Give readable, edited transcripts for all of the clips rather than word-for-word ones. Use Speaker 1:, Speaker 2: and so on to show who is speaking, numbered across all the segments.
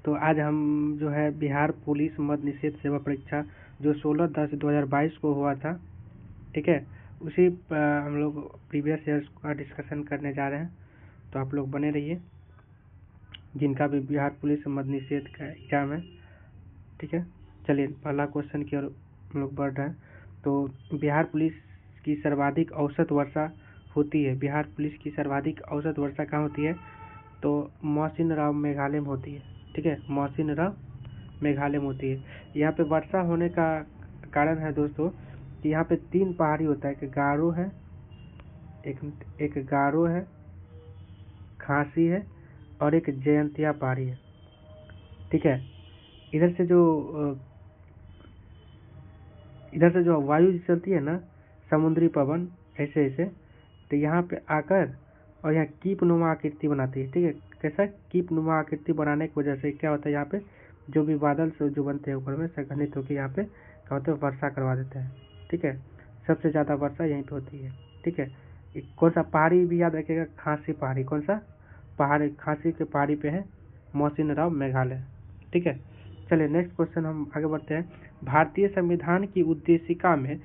Speaker 1: तो आज हम जो है बिहार पुलिस मद्य निषेध सेवा परीक्षा जो 16/10/2022 को हुआ था, ठीक है, उसी हम लोग प्रीवियस ईयर्स का डिस्कशन करने जा रहे हैं। तो आप लोग बने रहिए, जिनका भी बिहार पुलिस मद्य निषेध का एग्जाम है, ठीक है। चलिए पहला क्वेश्चन की ओर हम लोग बढ़ रहे हैं। तो बिहार पुलिस की सर्वाधिक औसत वर्षा होती है, बिहार पुलिस की सर्वाधिक औसत वर्षा कहाँ होती है? तो मौसिनराम मेघालय में होती है, ठीक है, मौसिनराम मेघालय में होती है। यहाँ पे वर्षा होने का कारण है दोस्तों कि यहाँ पे 3 पहाड़ी होता है, एक गारो है, एक गारो है, खासी है और एक जयंतिया पहाड़ी है, ठीक है। इधर से जो वायु चलती है ना, समुद्री पवन ऐसे ऐसे, तो यहाँ पे आकर और यहाँ कीप नुमा आकृति बनाती है, ठीक है। कैसा कीप नुमा आकृति बनाने की वजह से क्या होता है, यहाँ पे जो भी बादल से जो बनते हैं ऊपर में संघनित होकर यहाँ पे क्या होता है, वर्षा करवा देते हैं, ठीक है। सबसे ज़्यादा वर्षा यहीं पे होती है, ठीक है। कौन सा पहाड़ी भी याद रखिएगा, खासी पहाड़ी, कौन सा पहाड़ी, खासी के पहाड़ी पे है मौसिनराम मेघालय, ठीक है। चलिए नेक्स्ट क्वेश्चन हम आगे बढ़ते हैं। भारतीय संविधान की उद्देशिका में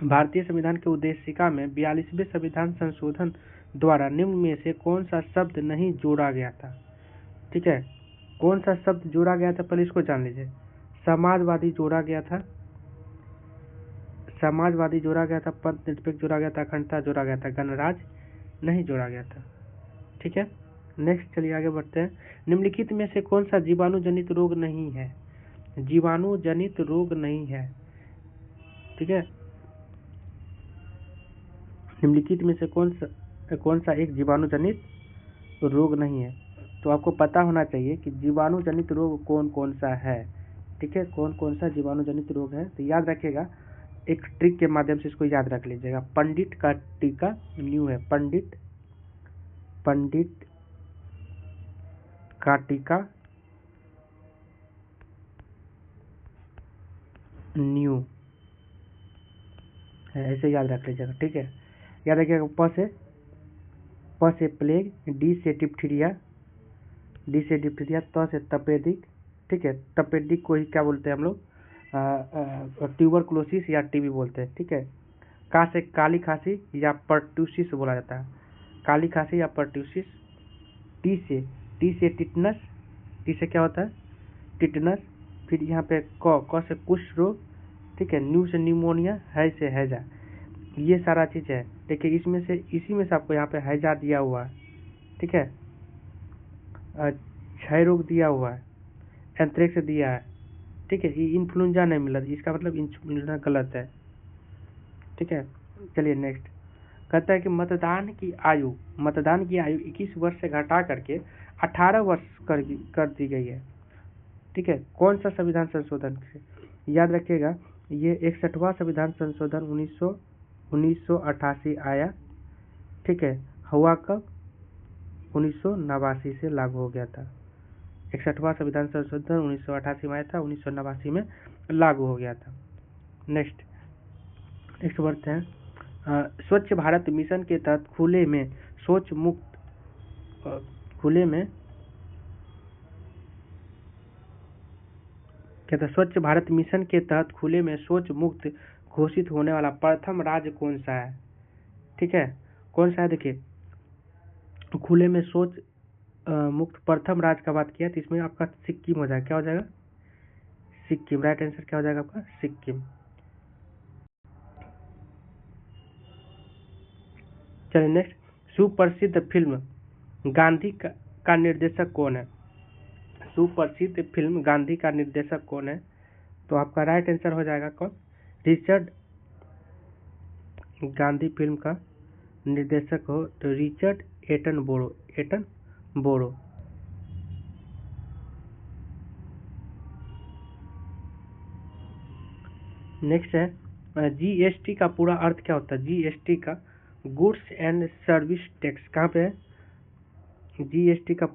Speaker 1: 42वें संविधान संशोधन द्वारा निम्न में से कौन सा शब्द नहीं जोड़ा गया था, ठीक है। कौन सा शब्द जोड़ा गया था, पहले इसको जान लीजिए। समाजवादी जोड़ा गया था, पद निरपेक्ष जोड़ा गया था, अखंडता जोड़ा गया था, गणराज नहीं जोड़ा गया था, ठीक है। नेक्स्ट चलिए आगे बढ़ते हैं। निम्नलिखित में से कौन सा जीवाणु जनित रोग नहीं है? जीवाणु जनित रोग नहीं है, ठीक है। निम्नलिखित में से कौन सा एक जीवाणु जनित रोग नहीं है? तो आपको पता होना चाहिए कि जीवाणु जनित रोग कौन कौन सा है, ठीक है। कौन कौन सा जीवाणु जनित रोग है, तो याद रखिएगा, एक ट्रिक के माध्यम से इसको याद रख लीजिएगा। पंडित का टीका न्यू है, पंडित का टीका न्यू है, ऐसे याद रख लीजिएगा, ठीक है। याद रखिएगा, प से प्लेग, डी से डिप्थीरिया, त से तपेदिक, ठीक है। तपेदिक को ही क्या बोलते हैं हम लोग, ट्यूबरकुलोसिस या टीबी बोलते हैं, ठीक है। का से काली खांसी या पर्ट्यूसिस बोला जाता है, काली खांसी या पर्ट्यूसिस। टी से टिटनस, टी से क्या होता है, टिटनस। फिर यहाँ पे क से कुष्ठ रोग, ठीक है। न्यू से न्यूमोनिया, है से हैजा, ये सारा चीज है। देखिए इसी में से आपको यहाँ पे हैजा दिया हुआ है, ठीक है। क्षय रोग दिया हुआ है, एंथ्रेक्स दिया है, ठीक है। ये इन्फ्लुएंजा नहीं मिला, इसका मतलब इन्फ्लुएंजा गलत है, ठीक है। चलिए नेक्स्ट कहता है कि मतदान की आयु 21 वर्ष से घटा करके 18 वर्ष कर दी गई है, ठीक है। कौन सा संविधान संशोधन से? याद रखिएगा, ये 61वां संविधान संशोधन 1988 आया, ठीक है। हुआ कब? 1989 से लागू हो गया था। 61वां संविधान संशोधन 1988 में आया था, 1989 में लागू हो गया था। नेक्स्ट बढ़ते हैं। स्वच्छ भारत मिशन के तहत खुले में शौच स्वच्छ भारत मिशन के तहत खुले में शौच मुक्त घोषित होने वाला प्रथम राज्य कौन सा है, ठीक है। कौन सा है, देखिए, खुले में शौच मुक्त प्रथम राज्य का बात किया तो इसमें आपका सिक्किम हो जाएगा। क्या हो जाएगा? सिक्किम। राइट आंसर क्या हो जाएगा आपका? सिक्किम। चलिए नेक्स्ट, सुप्रसिद्ध फिल्म गांधी का निर्देशक कौन है? सुप्रसिद्ध फिल्म गांधी का निर्देशक कौन है? तो आपका राइट आंसर हो जाएगा कौन? रिचर्ड। गांधी फिल्म का निर्देशक हो तो रिचर्ड एटनबरो। नेक्स्ट है, जीएसटी का पूरा अर्थ क्या होता है? जीएसटी का गुड्स एंड सर्विस टैक्स कहाँ पे है? जीएसटी का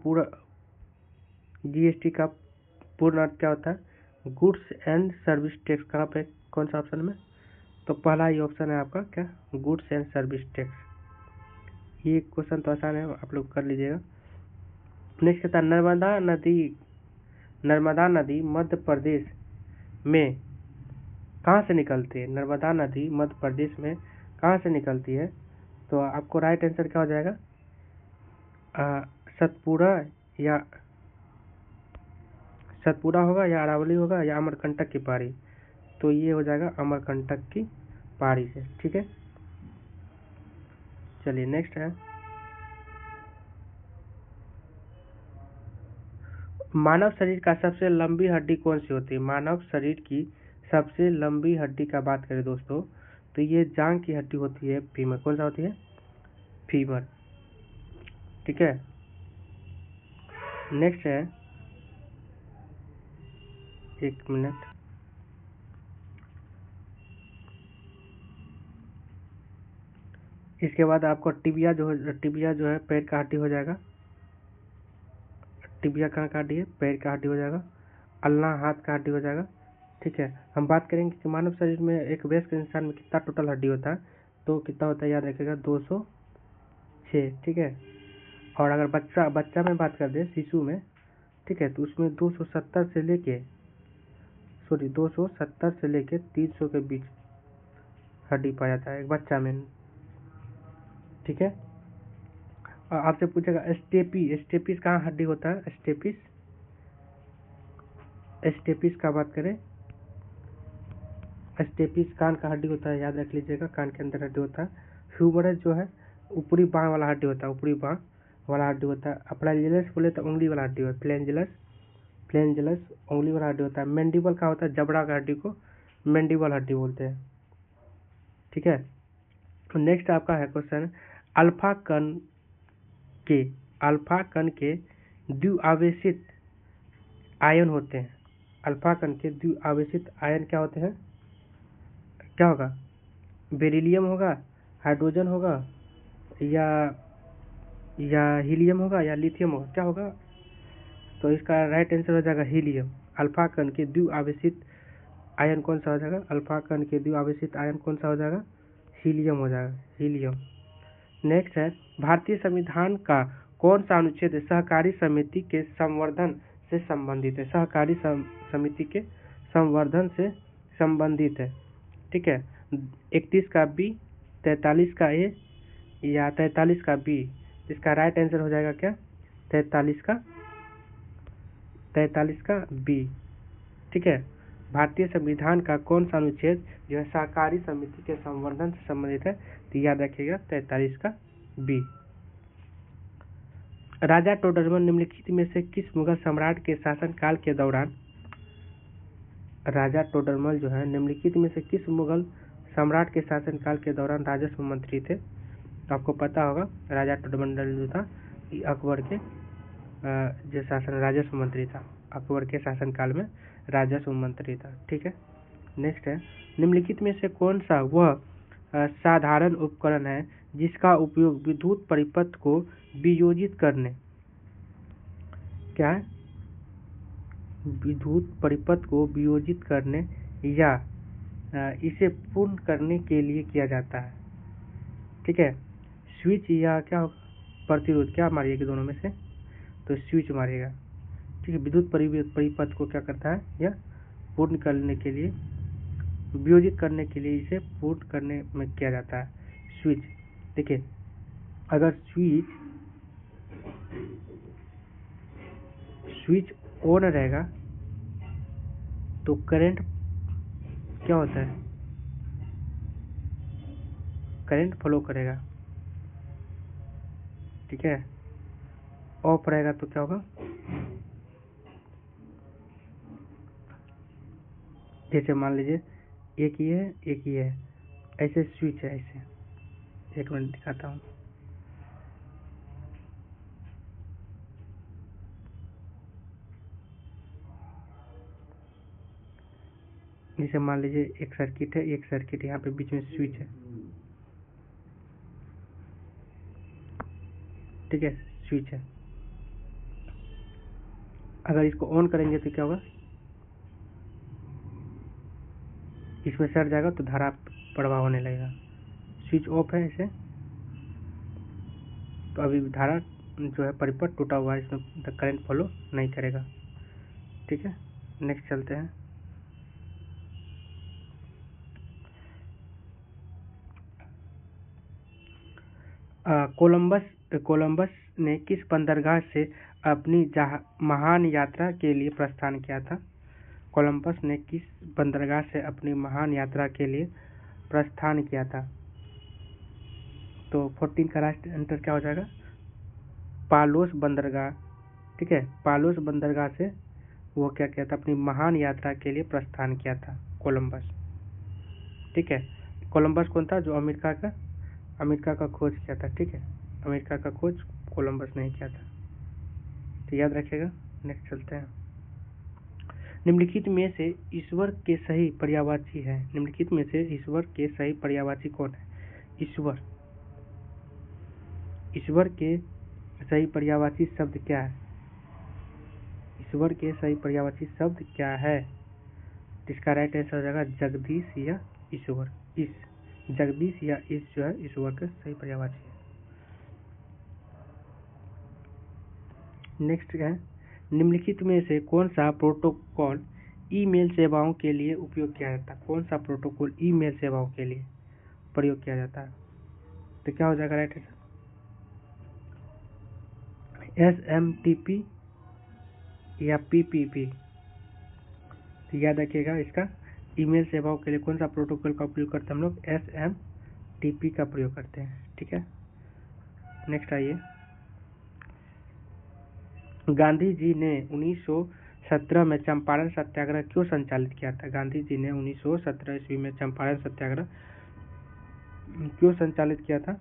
Speaker 1: पूर्ण अर्थ क्या होता है? गुड्स एंड सर्विस टैक्स कहाँ पे, कौन सा ऑप्शन में? तो पहला ही ऑप्शन है आपका क्या? Goods and service tax. ये क्वेश्चन तो आसान है, आप लोग कर लीजिएगा। नेक्स्ट कहता है, नर्मदा नदी नर्मदा नदी मध्य प्रदेश में कहाँ से निकलती है? नर्मदा नदी मध्य प्रदेश में कहाँ से निकलती है? तो आपको राइट आंसर क्या हो जाएगा? सतपुड़ा होगा या अरावली होगा या अमरकंटक की पहाड़ी। तो ये हो जाएगा अमरकंटक की पहाड़ी से। ठीक है, चलिए नेक्स्ट है, मानव शरीर का सबसे लंबी हड्डी कौन सी होती है? मानव शरीर की सबसे लंबी हड्डी का बात करें दोस्तों तो ये जांघ की हड्डी होती है, फीमर। कौन सा होती है? फीमर। ठीक है, नेक्स्ट है, एक मिनट, इसके बाद आपको टिबिया जो है पैर का हड्डी हो जाएगा। टिबिया कहाँ का हड्डी है? पैर का हड्डी हो जाएगा। अल्ना हाथ का हड्डी हो जाएगा। ठीक है, हम बात करेंगे कि मानव शरीर में एक वयस्क इंसान में कितना टोटल हड्डी होता है, तो कितना होता है याद रखिएगा, 206। ठीक है, और अगर बच्चा में बात कर दे, शिशु में, ठीक है, तो उसमें 270 से लेके 300 के बीच हड्डी पाया जाता है एक बच्चा में। ठीक है, आपसे पूछेगा स्टेपिस कहाँ हड्डी होता है? स्टेपिस का बात करें, स्टेपिस कान का हड्डी होता है, याद रख लीजिएगा, कान के अंदर हड्डी होता है। ह्यूमरस जो है ऊपरी बाँह वाला हड्डी होता है, ऊपरी बाँह वाला हड्डी होता है। फ्लैंजियस बोले तो उंगली वाला हड्डी होता है, फ्लैंजियस उंगली वाला हड्डी होता है। मैंडिबल का होता है जबड़ा का हड्डी को मैंडिबल हड्डी बोलते हैं। ठीक है, तो नेक्स्ट आपका है क्वेश्चन, अल्फा कण के द्विआवेशित आयन होते हैं। अल्फा कण के द्विआवेशित आयन क्या होते हैं? क्या होगा? बेरिलियम होगा, हाइड्रोजन होगा, या हीलियम होगा, या लिथियम होगा, क्या होगा? तो इसका राइट आंसर हो जाएगा हीलियम। अल्फा कण के द्विआवेशित आयन कौन सा हो जाएगा? अल्फा कण के द्विआवेशित आयन कौन सा हो जाएगा? हीलियम हो जाएगा, हीलियम। नेक्स्ट है, भारतीय संविधान का कौन सा अनुच्छेद सहकारी समिति के संवर्धन से संबंधित है? सहकारी समिति के संवर्धन से संबंधित है। ठीक है, 31 का बी, 43 का ए या 43 का बी। इसका राइट आंसर हो जाएगा क्या? 43 का बी। ठीक है, भारतीय संविधान का कौन सा अनुच्छेद जो है सहकारी समिति के संवर्धन से संबंधित है? तो याद रखिएगा 43 का बी। राजा टोडरमल निम्नलिखित में से किस मुगल सम्राट के शासनकाल के दौरान, राजा टोडरमल जो है निम्नलिखित में से किस मुगल सम्राट के शासनकाल के दौरान राजस्व मंत्री थे? आपको पता होगा राजा टोडरमल जो था अकबर के जो शासन राजस्व मंत्री था, अकबर के शासनकाल में राजस्व मंत्री था। ठीक है, नेक्स्ट है, निम्नलिखित में से कौन सा वह साधारण उपकरण है जिसका उपयोग विद्युत परिपथ को वियोजित करने, क्या है? विद्युत परिपथ को वियोजित करने या इसे पूर्ण करने के लिए किया जाता है। ठीक है, स्विच या क्या होगा? प्रतिरोध। क्या मारिएगा दोनों में से? तो स्विच मारिएगा। ठीक है, विद्युत परिपथ को क्या करता है? यह पूर्ण करने के लिए, वियोजित करने के लिए इसे पूर्ण करने में किया जाता है स्विच। देखिए, अगर स्विच ऑन रहेगा तो करंट क्या होता है? करंट फ्लो करेगा। ठीक है, ऑफ रहेगा तो क्या होगा? जैसे मान लीजिए एक ही है, ऐसे स्विच है, ऐसे। एक मिनट दिखाता हूँ। जैसे मान लीजिए एक सर्किट है, यहाँ पे बीच में स्विच है। ठीक है, स्विच है। अगर इसको ऑन करेंगे तो क्या होगा? इसमें सट जाएगा तो धारा प्रवाह होने लगेगा। स्विच ऑफ है इसे, तो अभी धारा जो है परिपथ टूटा हुआ है, इसमें करंट फ्लो नहीं करेगा। ठीक है, नेक्स्ट चलते हैं। कोलंबस ने किस बंदरगाह से अपनी महान यात्रा के लिए प्रस्थान किया था? कोलंबस ने किस बंदरगाह से अपनी महान यात्रा के लिए प्रस्थान किया था? तो 14 का राइट आंसर क्या हो जाएगा? पालोस बंदरगाह। ठीक है, पालोस बंदरगाह से वो क्या किया था? अपनी महान यात्रा के लिए प्रस्थान किया था कोलंबस। ठीक है, कोलंबस कौन था? जो अमेरिका का खोज किया था। ठीक है, अमेरिका का खोज कोलंबस ने किया था, तो याद रखिएगा। नेक्स्ट चलते हैं। निम्नलिखित में से ईश्वर के सही पर्यायवाची है। निम्नलिखित में से ईश्वर के सही पर्यायवाची कौन है? ईश्वर के सही पर्यायवाची शब्द क्या है? ईश्वर के सही पर्यायवाची शब्द क्या है? इसका राइट आंसर हो जाएगा जगदीश या ईश्वर। जगदीश या ईश जो है ईश्वर का सही पर्यायवाची है। नेक्स्ट है, निम्नलिखित में से कौन सा प्रोटोकॉल ईमेल सेवाओं के लिए उपयोग किया जाता है? कौन सा प्रोटोकॉल ईमेल सेवाओं के लिए प्रयोग किया जाता है? तो क्या हो जाएगा राइट आंसर? SMTP या PPP। तो याद रखिएगा, इसका ईमेल सेवाओं के लिए कौन सा प्रोटोकॉल का उपयोग करते हैं हम लोग? SMTP का प्रयोग करते हैं। ठीक है, नेक्स्ट आइए। गांधी जी ने 1917 में चंपारण सत्याग्रह क्यों संचालित किया था? गांधी जी ने 1917 ईस्वी में चंपारण सत्याग्रह क्यों संचालित किया था?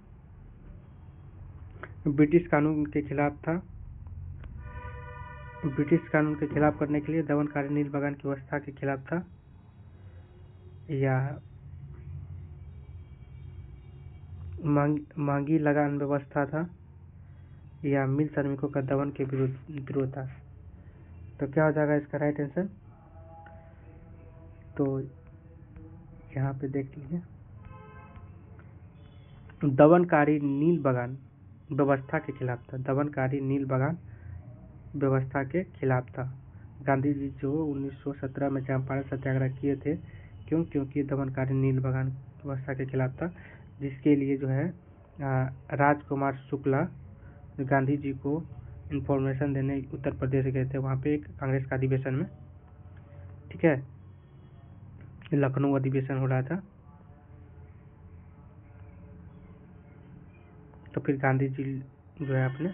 Speaker 1: ब्रिटिश कानून के खिलाफ था। ब्रिटिश कानून के खिलाफ करने के लिए, दमनकारी नील बगान की व्यवस्था के खिलाफ था, या मांगी लगान व्यवस्था था, या मिल श्रमिकों का दमन के विरोध था? तो क्या हो जाएगा इसका राइट आंसर? तो यहाँ पे देख लीजिए, दमनकारी नील बगान व्यवस्था के खिलाफ था। दमनकारी नील बगान व्यवस्था के खिलाफ था। गांधी जी जो 1917 में चंपारण सत्याग्रह किए थे, क्यों? क्योंकि दमनकारी नील बगान व्यवस्था के खिलाफ था, जिसके लिए जो है राजकुमार शुक्ला गांधी जी को इन्फॉर्मेशन देने उत्तर प्रदेश गए थे, वहाँ पे एक कांग्रेस का अधिवेशन में। ठीक है, लखनऊ अधिवेशन हो रहा था, तो फिर गांधी जी जो है अपने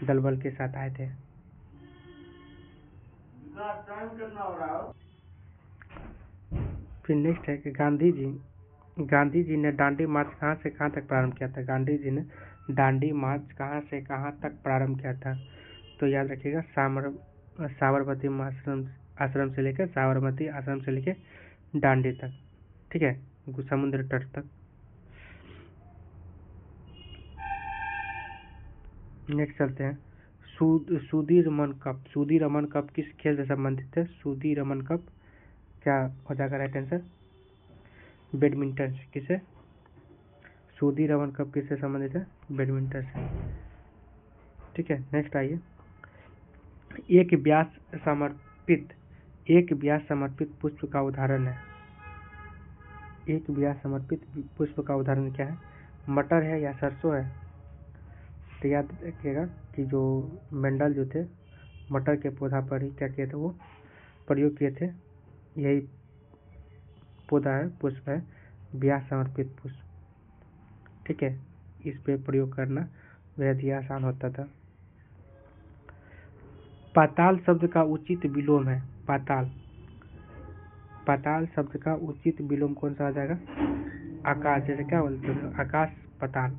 Speaker 1: दल बल के साथ आए थे। फिर नेक्स्ट है कि गांधी जी ने दांडी मार्च कहाँ से कहाँ तक प्रारंभ किया था? गांधी जी ने दांडी मार्च कहाँ से कहाँ तक प्रारंभ किया था? तो याद रखिएगा, साबरमती आश्रम से लेकर दांडी तक। ठीक है, समुद्र तट तक। नेक्स्ट चलते हैं। सूदी रमन कप किस खेल से संबंधित है? सूदी रमन कप क्या हो जाएगा राइट आंसर? बैडमिंटन। किसे? सूदी रमन कप किससे संबंधित है? बैडमिंटन से। ठीक है, नेक्स्ट आइए। एक व्यास समर्पित पुष्प का उदाहरण है। एक व्यास समर्पित पुष्प का उदाहरण क्या है? मटर है या सरसों है? तो याद रखिएगा कि जो मेंडल जो थे, मटर के पौधा पर ही क्या किए थे? वो प्रयोग किए थे। यही पौधा है, पुष्प है, व्यास समर्पित पुष्प। ठीक है, इस पे प्रयोग करना बेहद ही आसान होता था। पाताल शब्द का उचित विलोम है। पाताल शब्द का उचित विलोम कौन सा आ जाएगा? आकाश। जैसे क्या बोलते हैं? आकाश पाताल।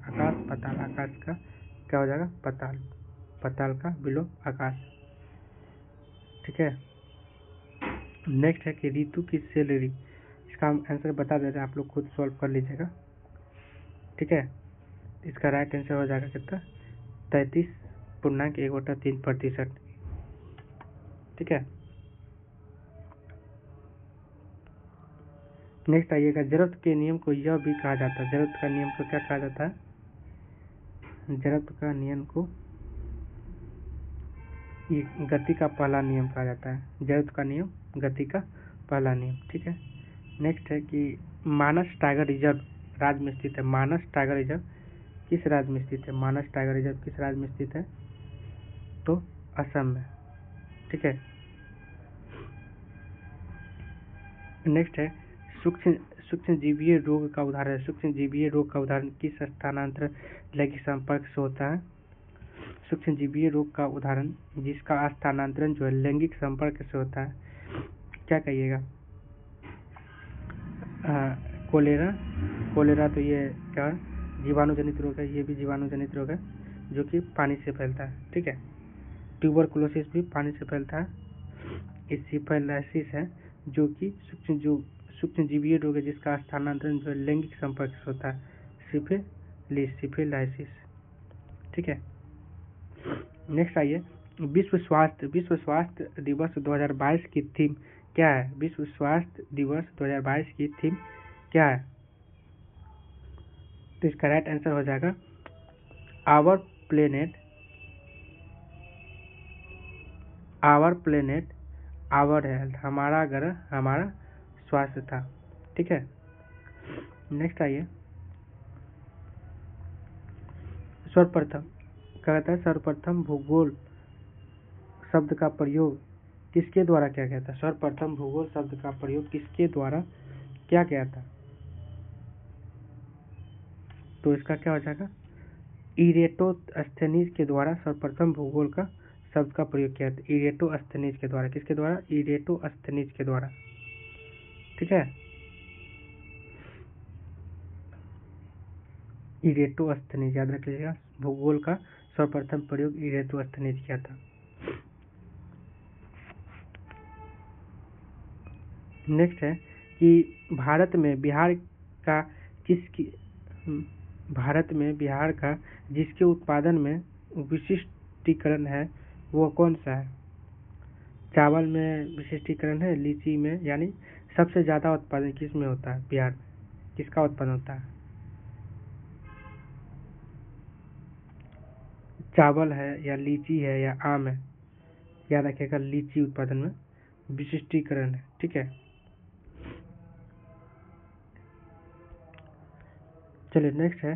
Speaker 1: आकाश का क्या हो जाएगा? पाताल का विलोम आकाश। ठीक है, नेक्स्ट है कि ऋतु की सैलरी। इसका हम आंसर बता देते हैं, आप लोग खुद सॉल्व कर लीजिएगा। ठीक है, इसका राइट आंसर हो जाएगा कितना? 33.1/3%। ठीक है, नेक्स्ट आइएगा। जरत्व के नियम को यह भी कहा जाता है। जरत्व का नियम को क्या कहा जाता है? जरत्व का नियम को ये गति का पहला नियम कहा जाता है, जड़त्व का नियम, गति का पहला नियम। ठीक है, नेक्स्ट है कि मानस टाइगर रिजर्व राज्य में स्थित है। मानस टाइगर रिजर्व किस राज्य में स्थित है? मानस टाइगर रिजर्व किस राज्य में स्थित है? तो असम में। ठीक है, नेक्स्ट है सूक्ष्मजीवीय रोग का उदाहरण। सूक्ष्मजीवीय रोग का उदाहरण किस स्थानांतरण लैंगिक संपर्क से होता है? सूक्ष्मजीवीय रोग का उदाहरण जिसका स्थानांतरण जो है लैंगिक संपर्क से होता है, क्या कहिएगा? कोलेरा। कोलेरा तो ये क्या जीवाणुजनित रोग है, ये भी जीवाणुजनित रोग है जो कि पानी से फैलता है। ठीक है, ट्यूबरकुलोसिस भी पानी से फैलता है। सिफिलिस है जो कि सूक्ष्मजीवीय रोग है जिसका स्थानांतरण जो लैंगिक संपर्क से होता है, सिफिलिस। ठीक है, नेक्स्ट आइए, विश्व स्वास्थ्य दिवस 2022 की थीम क्या है? विश्व स्वास्थ्य दिवस 2022 की थीम क्या है? तो इसका राइट आंसर हो जाएगा आवर प्लेनेट आवर हेल्थ, हमारा ग्रह हमारा स्वास्थ्य था। ठीक है, नेक्स्ट आइए, सर्वप्रथम क्या कहता है? सर्वप्रथम भूगोल शब्द का प्रयोग किसके द्वारा किया गया था? सर्वप्रथम भूगोल शब्द का प्रयोग किसके द्वारा किया गया था? तो इसका क्या हो जाएगा? इरेटोस्थेनीज के द्वारा सर्वप्रथम भूगोल का शब्द का प्रयोग किया था। इरेटोस्थेनीज के द्वारा, किसके द्वारा? इरेटोस्थेनीज के द्वारा। ठीक है, इरेटोस्थेनीज याद रख लीजिएगा, भूगोल का सर्वप्रथम प्रयोग इरेटोस्थेनीज किया था। नेक्स्ट है कि भारत में बिहार का जिसके उत्पादन में विशिष्टीकरण है वो कौन सा है? चावल में विशिष्टीकरण है, लीची में, यानी सबसे ज्यादा उत्पादन किस में होता है? बिहार में किसका उत्पादन होता है? चावल है या लीची है या आम है? याद रखिएगा, लीची उत्पादन में विशिष्टीकरण है। ठीक है, चलिए नेक्स्ट है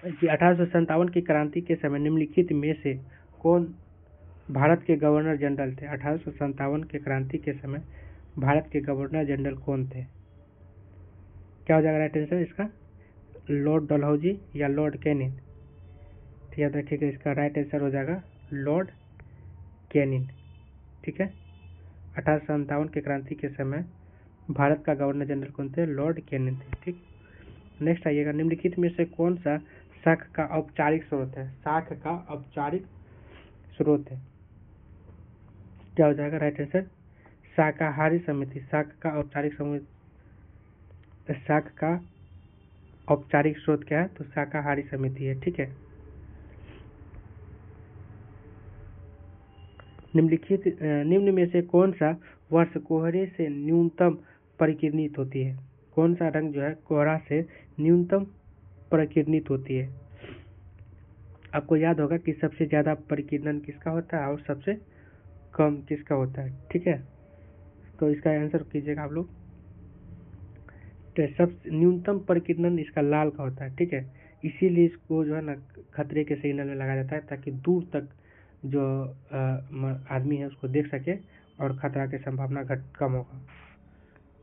Speaker 1: कि 1857 की क्रांति के समय निम्नलिखित में से कौन भारत के गवर्नर जनरल थे? 1857 के क्रांति के समय भारत के गवर्नर जनरल कौन थे? क्या हो जाएगा राइट आंसर इसका? लॉर्ड डलहौजी या लॉर्ड कैनिंग? तो याद रखिएगा, इसका राइट आंसर हो जाएगा लॉर्ड कैनिंग। ठीक है, 1857 के क्रांति के समय भारत का गवर्नर जनरल कौन थे? लॉर्ड कैनिंग थे। ठीक, नेक्स्ट आइएगा, निम्नलिखित में से कौन सा शाख का औपचारिक स्रोत है? शाख का औपचारिक स्रोत है, क्या हो जाएगा राइट आंसर? शाकाहारी समिति। शाख का औपचारिक स्रोत क्या है? तो शाकाहारी समिति है। ठीक है, निम्न में से कौन सा वर्ष कोहरे से न्यूनतम परिकिरणित होती है? कौन सा रंग जो है कोहरा से न्यूनतम परिकिरणित होती है? आपको याद होगा कि सबसे ज्यादा परिकिरण किसका होता है और सबसे कम किसका होता है। ठीक है, तो इसका आंसर कीजिएगा आप लोग। तो सबसे न्यूनतम परिकिरण इसका लाल का होता है। ठीक है, इसीलिए इसको जो है ना खतरे के सिग्नल में लगाया जाता है ताकि दूर तक जो आदमी है उसको देख सके और खतरा की संभावना कम होगा।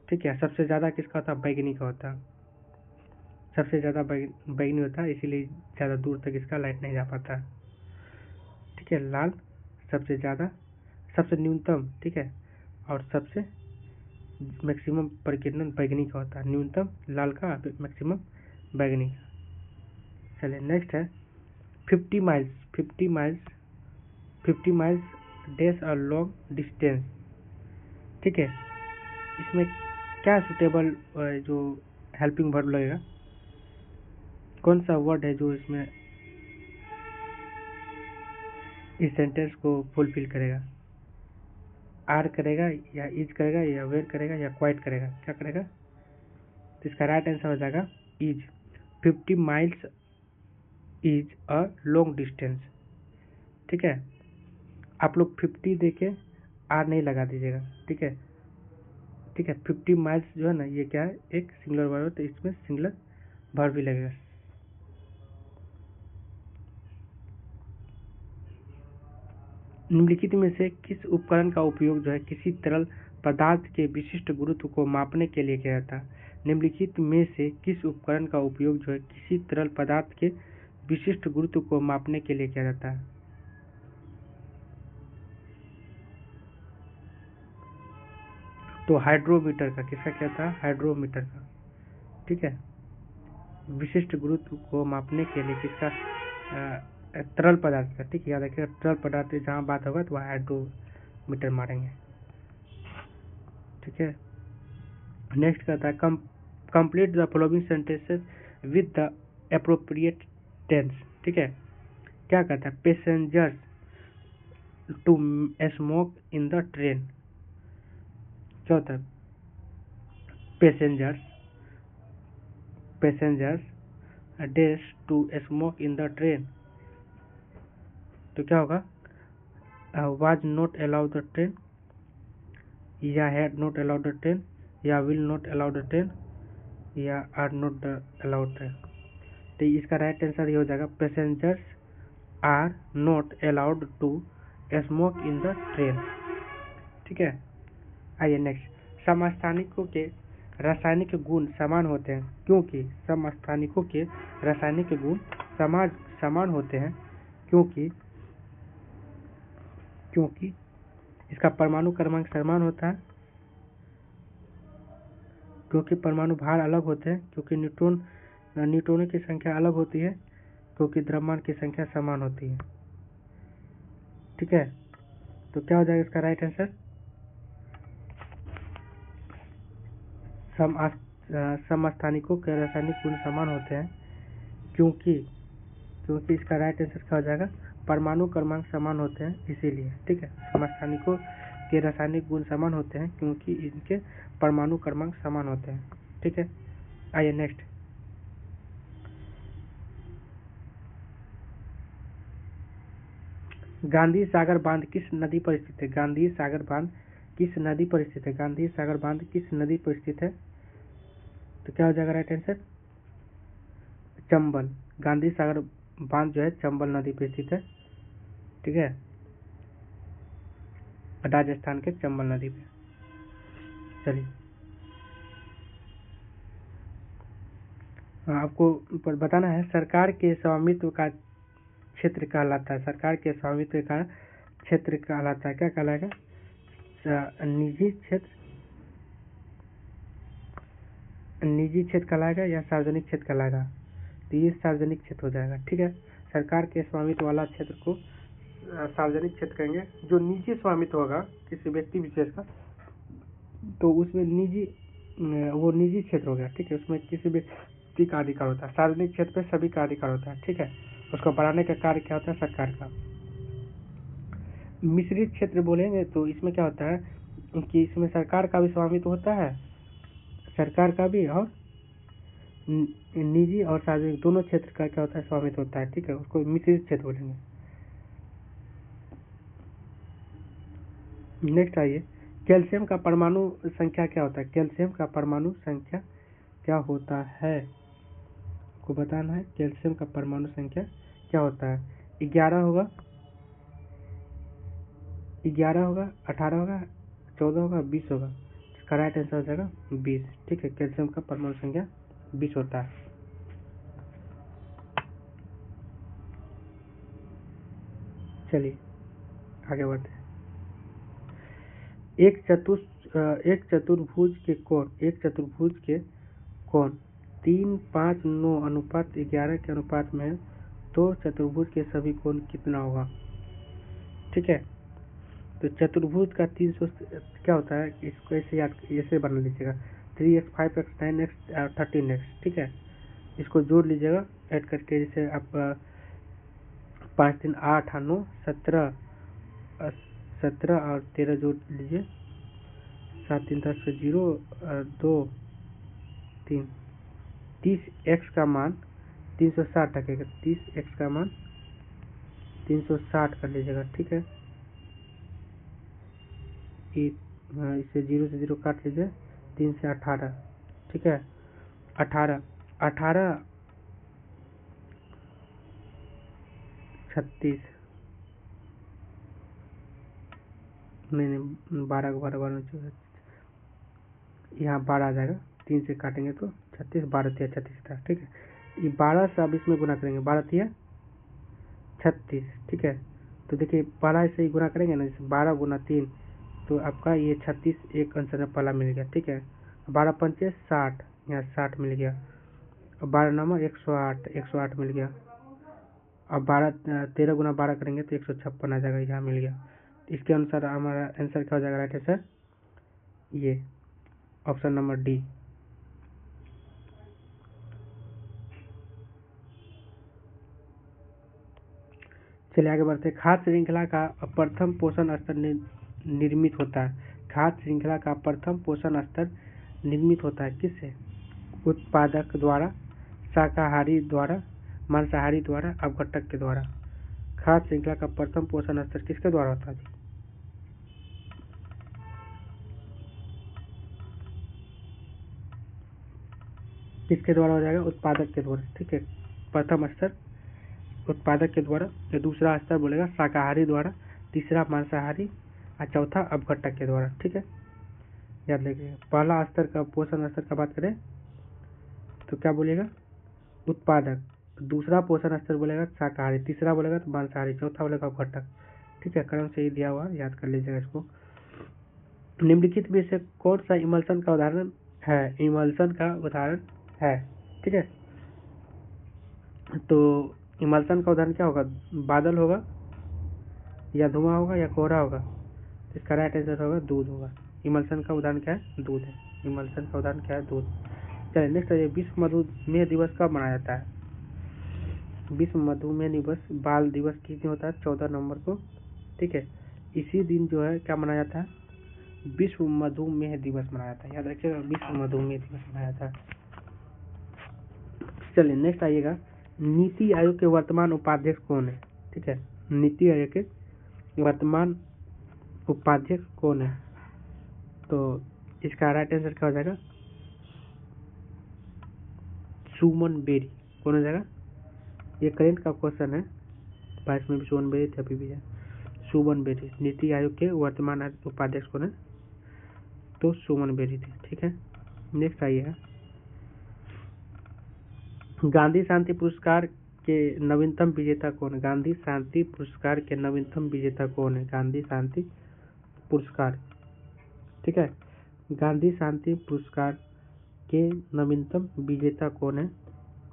Speaker 1: ठीक है, सबसे ज्यादा किसका होता है? बैगनी का होता है, सबसे ज्यादा बैगनी होता है, इसीलिए ज्यादा दूर तक इसका लाइट नहीं जा पाता। ठीक है, लाल सबसे ज्यादा, सबसे न्यूनतम, ठीक है, और सबसे मैक्सिमम परिकिरण बैगनी का होता है, न्यूनतम लाल का, मैक्सिमम बैगनी का। चलिए नेक्स्ट है 50 miles days a long distance. ठीक है, इसमें क्या सुटेबल जो हेल्पिंग वर्ब लगेगा? कौन सा वर्ड है जो इसमें इस सेंटेंस को फुलफिल करेगा? आर करेगा या इज करेगा या वेयर करेगा या क्वाइट करेगा? क्या करेगा? तो इसका राइट आंसर हो जाएगा is. 50 miles is a long distance. ठीक है, आप लोग 50 दे के आर नहीं लगा दीजिएगा, ठीक है। ठीक है, 50 माइल्स जो है ना, ये क्या है, एक सिंगुलर वर्ब है, तो इसमें सिंगुलर वर्ब भी लगेगा। निम्नलिखित में से किस उपकरण का उपयोग जो है किसी तरल पदार्थ के विशिष्ट गुरुत्व को मापने के लिए किया जाता है? निम्नलिखित में से किस उपकरण का उपयोग जो है किसी तरल पदार्थ के विशिष्ट गुरुत्व को मापने के लिए किया जाता है? तो हाइड्रोमीटर का। किसका क्या था? हाइड्रोमीटर का, ठीक है। विशिष्ट गुरुत्व को मापने के लिए किसका? तरल पदार्थ का, ठीक है। याद रखिएगा, तरल पदार्थ जहाँ बात होगा तो वहाँ हाइड्रोमीटर मारेंगे, ठीक है। नेक्स्ट कहता है complete the following sentences with the appropriate tense, ठीक है। क्या कहता है? Passengers to smoke in the train. क्या होता है? Passengers days to smoke in the train, तो क्या होगा? Was not allowed the train, या had not allowed the train, या will not allowed the train, या आर नॉट अलाउड ट्रेन। तो इसका राइट आंसर ये हो जाएगा passengers are not allowed to smoke in the train, ठीक है। आइए नेक्स्ट। समस्थानिकों के रासायनिक गुण समान होते हैं क्योंकि समस्थानिकों के रासायनिक गुण समान होते हैं क्योंकि इसका परमाणु क्रमांक समान होता है, क्योंकि परमाणु भार अलग होते हैं, क्योंकि न्यूट्रॉनों की संख्या अलग होती है, क्योंकि द्रव्यमान की संख्या समान होती है, ठीक है। तो क्या हो जाएगा इसका राइट आंसर? समस्थानिकों के रासायनिक गुण समान होते हैं क्योंकि इसका राइट आंसर क्या हो जाएगा? परमाणु क्रमांक समान होते हैं इसीलिए, ठीक है। समस्थानिकों के रासायनिक गुण समान होते हैं क्योंकि इनके परमाणु क्रमांक समान होते हैं, ठीक है। आइए नेक्स्ट। गांधी सागर बांध किस नदी पर स्थित है? गांधी सागर बांध किस नदी पर स्थित है? गांधी सागर बांध किस नदी पर स्थित है? तो क्या हो जाएगा राइट आंसर? चंबल। गांधी सागर बांध जो है चंबल नदी पर स्थित है, ठीक है, राजस्थान के चंबल नदी पे। चलिए आपको बताना है सरकार के स्वामित्व का क्षेत्र कहलाता है। सरकार के स्वामित्व का क्षेत्र कहलाता है, क्या कहलाएगा? निजी क्षेत्र कहलाएगा या सार्वजनिक क्षेत्र कहलाएगा? तो ये सार्वजनिक क्षेत्र हो जाएगा, ठीक है। सरकार के स्वामित्व वाला क्षेत्र को सार्वजनिक क्षेत्र कहेंगे। जो निजी स्वामित्व होगा किसी व्यक्ति विशेष का, तो उसमें वो निजी क्षेत्र हो गया, ठीक है। उसमें किसी व्यक्ति का अधिकार होता है। सार्वजनिक क्षेत्र पे सभी का अधिकार होता है, ठीक है। उसको बढ़ाने का कार्य क्या होता है? सरकार का। मिश्रित क्षेत्र बोलेंगे तो इसमें क्या होता है कि इसमें सरकार का भी स्वामित्व होता है, सरकार का भी, और निजी और सार्वजनिक दोनों क्षेत्र का क्या होता है? स्वामित्व होता है, ठीक है। उसको मिश्रित क्षेत्र बोलेंगे। नेक्स्ट आइए, कैल्शियम का परमाणु संख्या क्या होता है? कैल्शियम का परमाणु संख्या क्या होता है? आपको बताना है कैल्शियम का परमाणु संख्या क्या होता है। 11 होगा, 18 होगा, 14 होगा, 20 होगा। इसका राइट आंसर हो जाएगा 20, ठीक है। कैल्शियम का परमाणु संख्या 20 होता है। चलिए आगे बढ़ते हैं। एक चतुर्भुज के कोण 3, 5, 9 अनुपात 11 के अनुपात में है, तो चतुर्भुज के सभी कोण कितना होगा? ठीक है। तो चतुर्भुज का 300 क्या होता है? इसको ऐसे बना लीजिएगा, 3x 5x 9x 13x, ठीक है। इसको जोड़ लीजिएगा ऐड करके, जैसे आप 5 3 8 9 17 और 13 जोड़ लीजिए, 7 3 10 0 2 3, 30x का मान 360 रखेगा, 30x का मान 360 कर लीजिएगा, ठीक है। इसे 0 से 0 काट लीजिए, 3 से 18, ठीक है। 18 18 36, नहीं 12 को 12 12 यहाँ 12 आ जाएगा, 3 से काटेंगे तो 36, 12 तिया 36 था, ठीक है। ये 12 से अब इसमें गुना करेंगे, 12 तिया 36, ठीक है। तो देखिए पहला ऐसे ही गुना करेंगे ना, जैसे 12 गुना 3, तो आपका ये 36 एक आंसर में पहला मिल गया, ठीक है। 12 पंचे 60, यहाँ 60 मिल गया। और 12 नंबर 108, 108 मिल गया। अब 13 गुना 12 करेंगे तो 156 आ जाएगा, यहाँ मिल गया। इसके अनुसार हमारा आंसर क्या हो जाएगा, राइट आंसर ये ऑप्शन नंबर डी। चलिए आगे बढ़ते हैं। खाद्य श्रृंखला का प्रथम पोषण स्तर निर्मित होता है। खाद्य श्रृंखला का प्रथम पोषण स्तर निर्मित होता है किससे? उत्पादक द्वारा, शाकाहारी द्वारा, मांसाहारी द्वारा, अपघटक के द्वारा। खाद्य श्रृंखला का प्रथम पोषण स्तर किसके द्वारा होता है? किसके द्वारा हो जाएगा? उत्पादक के द्वारा, ठीक है। प्रथम स्तर उत्पादक के द्वारा, दूसरा स्तर बोलेगा शाकाहारी द्वारा, तीसरा मांसाहारी और चौथा अपघटक के द्वारा, ठीक है। याद रखिए, पहला स्तर का पोषण स्तर का बात करें तो क्या बोलेगा? उत्पादक। दूसरा पोषण स्तर बोलेगा शाकाहारी, तीसरा बोलेगा तो मांसाहारी, चौथा बोलेगा अपघटक, ठीक है। क्रम से ही दिया हुआ, याद कर लीजिएगा इसको। निम्नलिखित में से कौन सा इमल्सन का उदाहरण है? इमल्सन का उदाहरण है, ठीक है। तो इमल्सन का उदाहरण क्या होगा? बादल होगा या धुआं होगा या कोहरा होगा? इसका राइट आंसर होगा दूध होगा। इमल्सन का उदाहरण क्या है? दूध है। इमल्सन का उदाहरण क्या है? दूध। चलिए नेक्स्ट है, विश्व मधुमेह दिवस कब मनाया जाता है? विश्व मधुमेह दिवस, बाल दिवस किस दिन होता है? 14 नवंबर को, ठीक है। इसी दिन जो है क्या मनाया जाता है? विश्व मधुमेह दिवस मनाया जाता है, याद रखिएगा, विश्व मधुमेह दिवस मनाया जाता है। चलिए नेक्स्ट आइएगा, नीति आयोग के वर्तमान उपाध्यक्ष कौन है? ठीक है, नीति आयोग के वर्तमान उपाध्यक्ष कौन है? तो इसका राइट आंसर क्या हो जाएगा? सुमन बेरी। कौन हो जाएगा? ये करेंट का क्वेश्चन है, 22 में भी सुमन बेरी थे, अभी भी है। सुमन बेरी नीति आयोग के वर्तमान उपाध्यक्ष कौन है? तो सुमन बेरी थे, ठीक है। नेक्स्ट आइएगा, गांधी शांति पुरस्कार के नवीनतम विजेता कौन है? गांधी शांति पुरस्कार के नवीनतम विजेता कौन है? गांधी शांति पुरस्कार, ठीक है। गांधी शांति पुरस्कार के नवीनतम विजेता कौन है?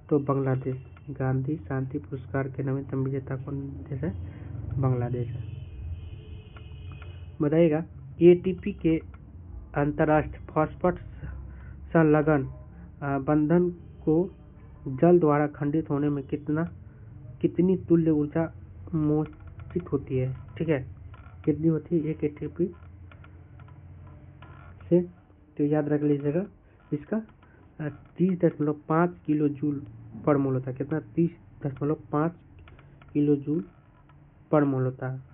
Speaker 1: तो बांग्लादेश। गांधी शांति पुरस्कार के नवीनतम विजेता कौन देश है? बांग्लादेश है। बताइएगा, एटीपी के अंतर्राष्ट्रीय फॉस्फेट संलग्न बंधन को जल द्वारा खंडित होने में कितनी तुल्य ऊर्जा मोचित होती है? ठीक है, कितनी होती है एक एटीपी से? तो याद रख लीजिएगा, इसका 30.5 किलो जूल पर मोल होता है। कितना? 30.5 किलो जूल पर मोल होता है।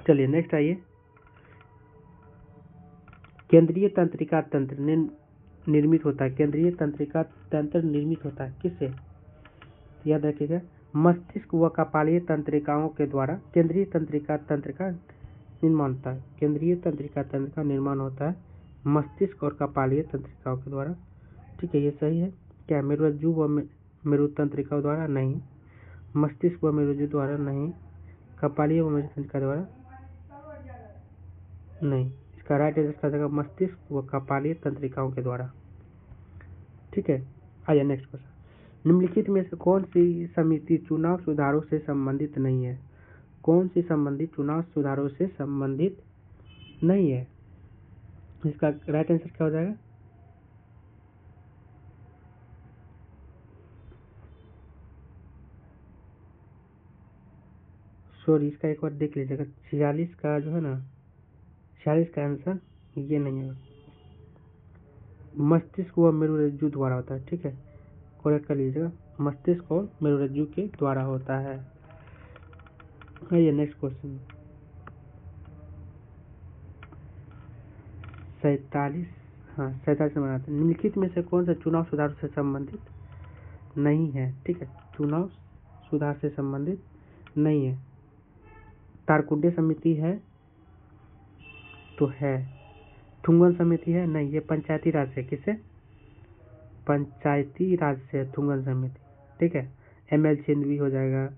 Speaker 1: चलिए नेक्स्ट आइए, केंद्रीय तंत्रिका तंत्र निर्मित होता है। केंद्रीय तंत्रिका तंत्र निर्मित होता है किससे? याद रखिएगा, मस्तिष्क व कपालीय तंत्रिकाओं के द्वारा केंद्रीय तंत्रिका तंत्र का निर्माण होता है। केंद्रीय तंत्रिका तंत्र का निर्माण होता है मस्तिष्क और कपालीय तंत्रिकाओं के द्वारा, ठीक है। ये सही है क्या? मेरुरज्जु व मेरु तंत्रिका द्वारा नहीं, मस्तिष्क व मेरुरज्जु द्वारा नहीं, कपालीय व मेरु तंत्रिका द्वारा नहीं। इसका राइट आंसर क्या जाएगा? मस्तिष्क व कपालीय तंत्रिकाओं के द्वारा, ठीक है। आइए नेक्स्ट क्वेश्चन, निम्नलिखित में से कौन सी समिति चुनाव सुधारों से संबंधित नहीं है? कौन सी संबंधित चुनाव सुधारों से संबंधित नहीं है? इसका राइट आंसर क्या हो जाएगा? सॉरी, इसका एक बार देख लीजिएगा, 46 का जो है ना, 46 का आंसर ये नहीं है, मस्तिष्क व मेरुरज्जु द्वारा होता है, ठीक है। करेक्ट कर लीजिएगा। मस्तिष्क और मेरुरज्जु के द्वारा होता है। आइए नेक्स्ट क्वेश्चन। 47 नंबर आता है। निम्नलिखित में से कौन सा चुनाव सुधार से संबंधित नहीं है? ठीक है, चुनाव सुधार से संबंधित नहीं है। तारकुंडे समिति है तो है, थुंगन समिति है नहीं, ये पंचायती राज से। किससे? पंचायती राज से थुंगन समिति। ठीक है, ML छिंदवी हो जाएगा,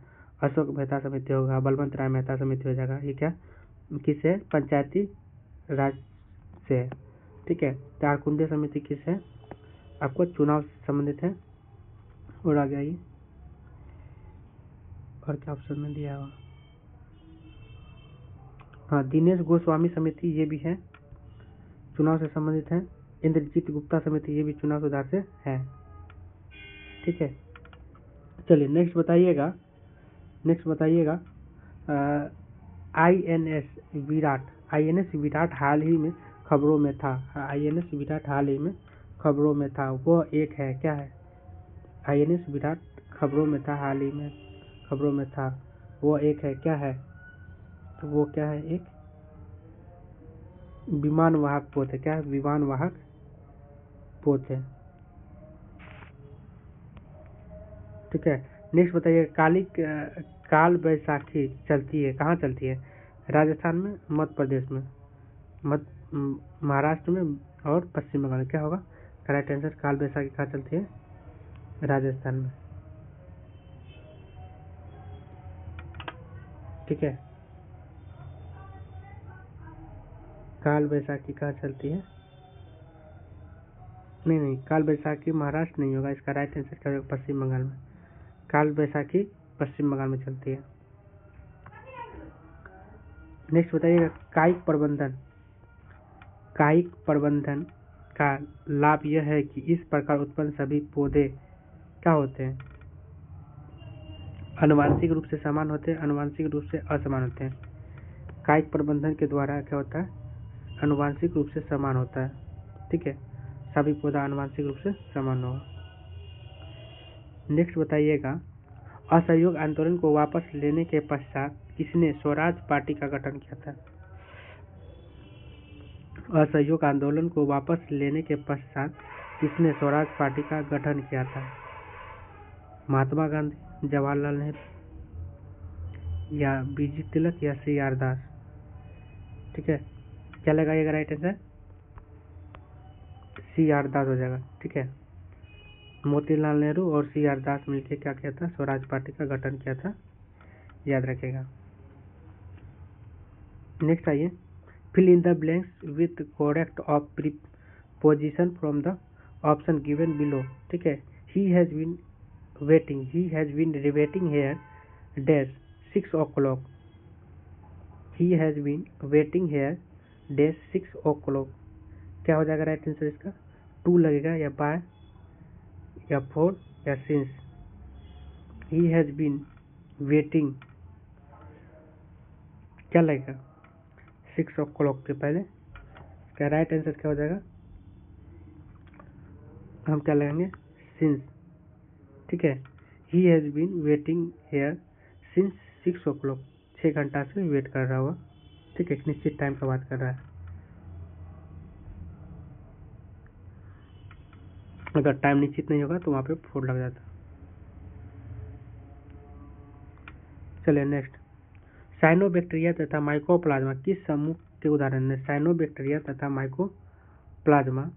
Speaker 1: अशोक मेहता समिति होगा, बलवंत राय मेहता समिति हो जाएगा। ये क्या किससे? पंचायती राज से। ठीक है, तारकुंडे समिति किस है? आपको चुनाव से संबंधित है। और आगे आइए, और क्या ऑप्शन में दिया हुआ? हाँ, दिनेश गोस्वामी समिति ये भी है, चुनाव से संबंधित है। इंद्रजीत गुप्ता समिति ये भी चुनाव सुधार से है। ठीक है, चलिए नेक्स्ट बताइएगा। INS विराट हाल ही में खबरों में था। INS विराट हाल ही में खबरों में था, वो एक है, क्या है? INS विराट खबरों में था, हाल ही में खबरों में था, वो एक है, क्या है? तो वो क्या है? एक विमान वाहक पोत है। क्या है? विमान वाहक पोत है। ठीक है, नेक्स्ट बताइए। काल बैसाखी चलती है, कहाँ चलती है? राजस्थान में, मध्य प्रदेश में, महाराष्ट्र में और पश्चिम बंगाल में। क्या होगा करेक्ट आंसर? काल बैसाखी कहाँ चलती है? राजस्थान में। ठीक है, काल बैसाखी कहाँ चलती है? नहीं, काल बैसाखी महाराष्ट्र नहीं होगा, इसका राइट आंसर क्या होगा? पश्चिम बंगाल में। काल बैसाखी पश्चिम बंगाल में चलती है। नेक्स्ट बताइएगा। कायिक प्रबंधन का लाभ यह है कि इस प्रकार उत्पन्न सभी पौधे क्या होते हैं? आनुवांशिक रूप से समान होते हैं, आनुवांशिक रूप से असमान होते हैं। कायिक प्रबंधन के द्वारा क्या होता है? आनुवांशिक रूप से समान होता है। ठीक है, सभी पौधा आनुवांशिक रूप से समान होगा। नेक्स्ट बताइएगा। असहयोग आंदोलन को वापस लेने के पश्चात किसने स्वराज पार्टी का गठन किया था? असहयोग आंदोलन को वापस लेने के पश्चात किसने स्वराज पार्टी का गठन किया था? महात्मा गांधी, जवाहरलाल नेहरू या बीजी तिलक या CR दास? ठीक है, क्या लगाइएगा राइट आंसर? CR दास हो जाएगा। ठीक है, मोतीलाल नेहरू और CR दास मिलकर क्या किया था? स्वराज पार्टी का गठन किया था, याद रखेगा। नेक्स्ट आइए। Fill in the blanks with correct of preposition from the option given below. ठीक है, he has been waiting here dash 6 o'clock। He has been waiting here dash 6 o'clock। क्या हो जाएगा राइट आंसर इसका? 2 लगेगा, या बाय, या फॉर, या since. He has been waiting, क्या लगेगा? 6 o'clock के पहले। क्या राइट आंसर क्या हो जाएगा? हम क्या लगाएंगे? सिंस। ठीक है, he has been waiting here since 6 o'clock। 6 घंटा से वेट कर रहा हुआ। ठीक है, एक निश्चित टाइम का बात कर रहा है। अगर टाइम निश्चित नहीं होगा तो वहाँ पे 4 लग जाता। चलिए नेक्स्ट। साइनोबैक्टीरिया तथा माइकोप्लाज्मा किस समूह के उदाहरण है? साइनोबैक्टीरिया तथा माइकोप्लाज्मा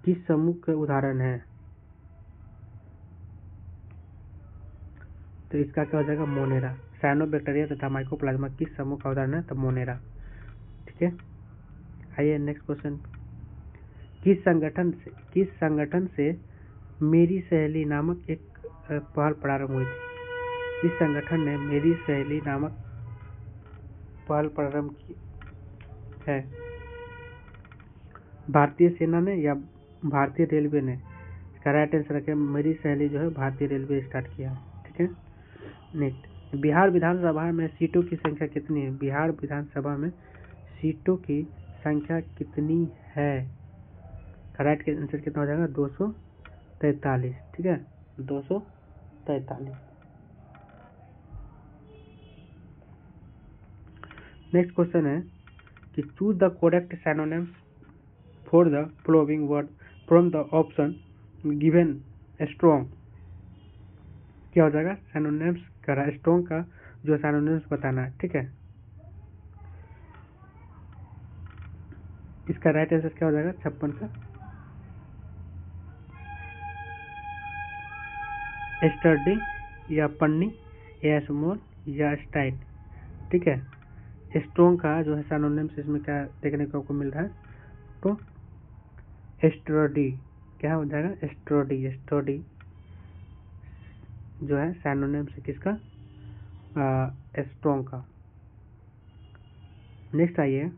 Speaker 1: किस समूह के उदाहरण है? तो इसका क्या हो जाएगा? मोनेरा। साइनोबैक्टीरिया तथा माइकोप्लाज्मा किस समूह का उदाहरण है? तो मोनेरा। ठीक है, आइए नेक्स्ट क्वेश्चन। किस संगठन से मेरी सहेली नामक एक पहल प्रारंभ हुई थी? किस संगठन ने मेरी सहेली नामक पहल प्रारंभ की है? भारतीय सेना ने या भारतीय रेलवे ने? इसका राइट आंसर रखें, मेरी सहेली जो है भारतीय रेलवे स्टार्ट किया है। ठीक है, नेक्स्ट। बिहार विधानसभा में सीटों की संख्या कितनी है? बिहार विधानसभा में सीटों की संख्या कितनी है? राइट के आंसर कितना हो जाएगा 243, ठीक है 243। नेक्स्ट क्वेश्चन है कि choose the correct synonyms for the following word from the option given strong. क्या हो जाएगा सिनोनिम्स का स्ट्रॉन्ग का जो सिनोनिम्स बताना है, ठीक है। इसका राइट आंसर क्या हो जाएगा 56 का स्टडी या पन्नी या स्मॉल या स्टाइल, ठीक है। स्ट्रॉन्ग का जो है सिनोनिम्स इसमें क्या देखने को आपको मिल रहा है, तो स्टडी क्या हो जाएगा स्टडी, स्टडी जो है सिनोनिम्स है किसका स्ट्रॉन्ग का। नेक्स्ट आइए,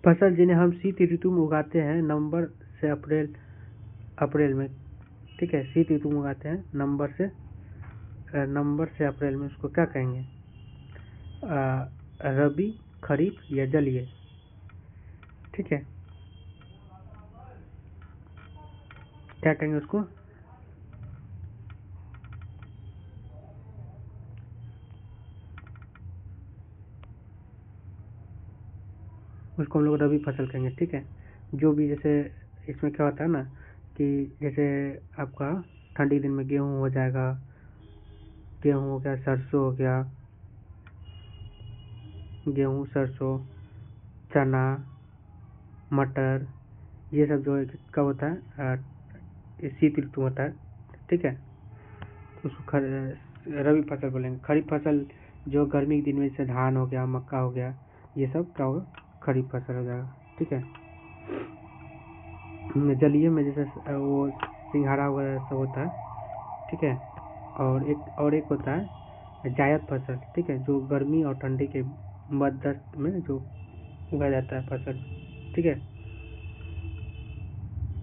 Speaker 1: फसल जिन्हें हम शीत ऋतु में उगाते हैं नवंबर से अप्रैल में, ठीक है। शीत ऋतु में उगाते हैं नवंबर से अप्रैल में, उसको क्या कहेंगे, रबी, खरीफ या जलीय, ठीक है। क्या कहेंगे उसको, उसको हम लोग रबी फसल कहेंगे, ठीक है। जो भी जैसे इसमें क्या होता है ना कि जैसे आपका ठंडी दिन में गेहूं हो जाएगा, गेहूं हो गया, सरसों हो गया, गेहूं, सरसों, चना, मटर, ये सब जो है कब होता है शीत ऋतु होता है, ठीक है। उसको रबी फसल बोलेंगे। खरीफ फसल जो गर्मी के दिन में जैसे धान हो गया, मक्का हो गया, ये सब क्या होगा खरीफ फसल हो जाएगा, ठीक है। जलीय में जैसे वो सिंघाड़ा वगैरह सब होता है, ठीक है। और एक होता है जायद फसल, ठीक है, जो गर्मी और ठंडी के मध्यस्थ में जो उगाया जाता है फसल, ठीक है।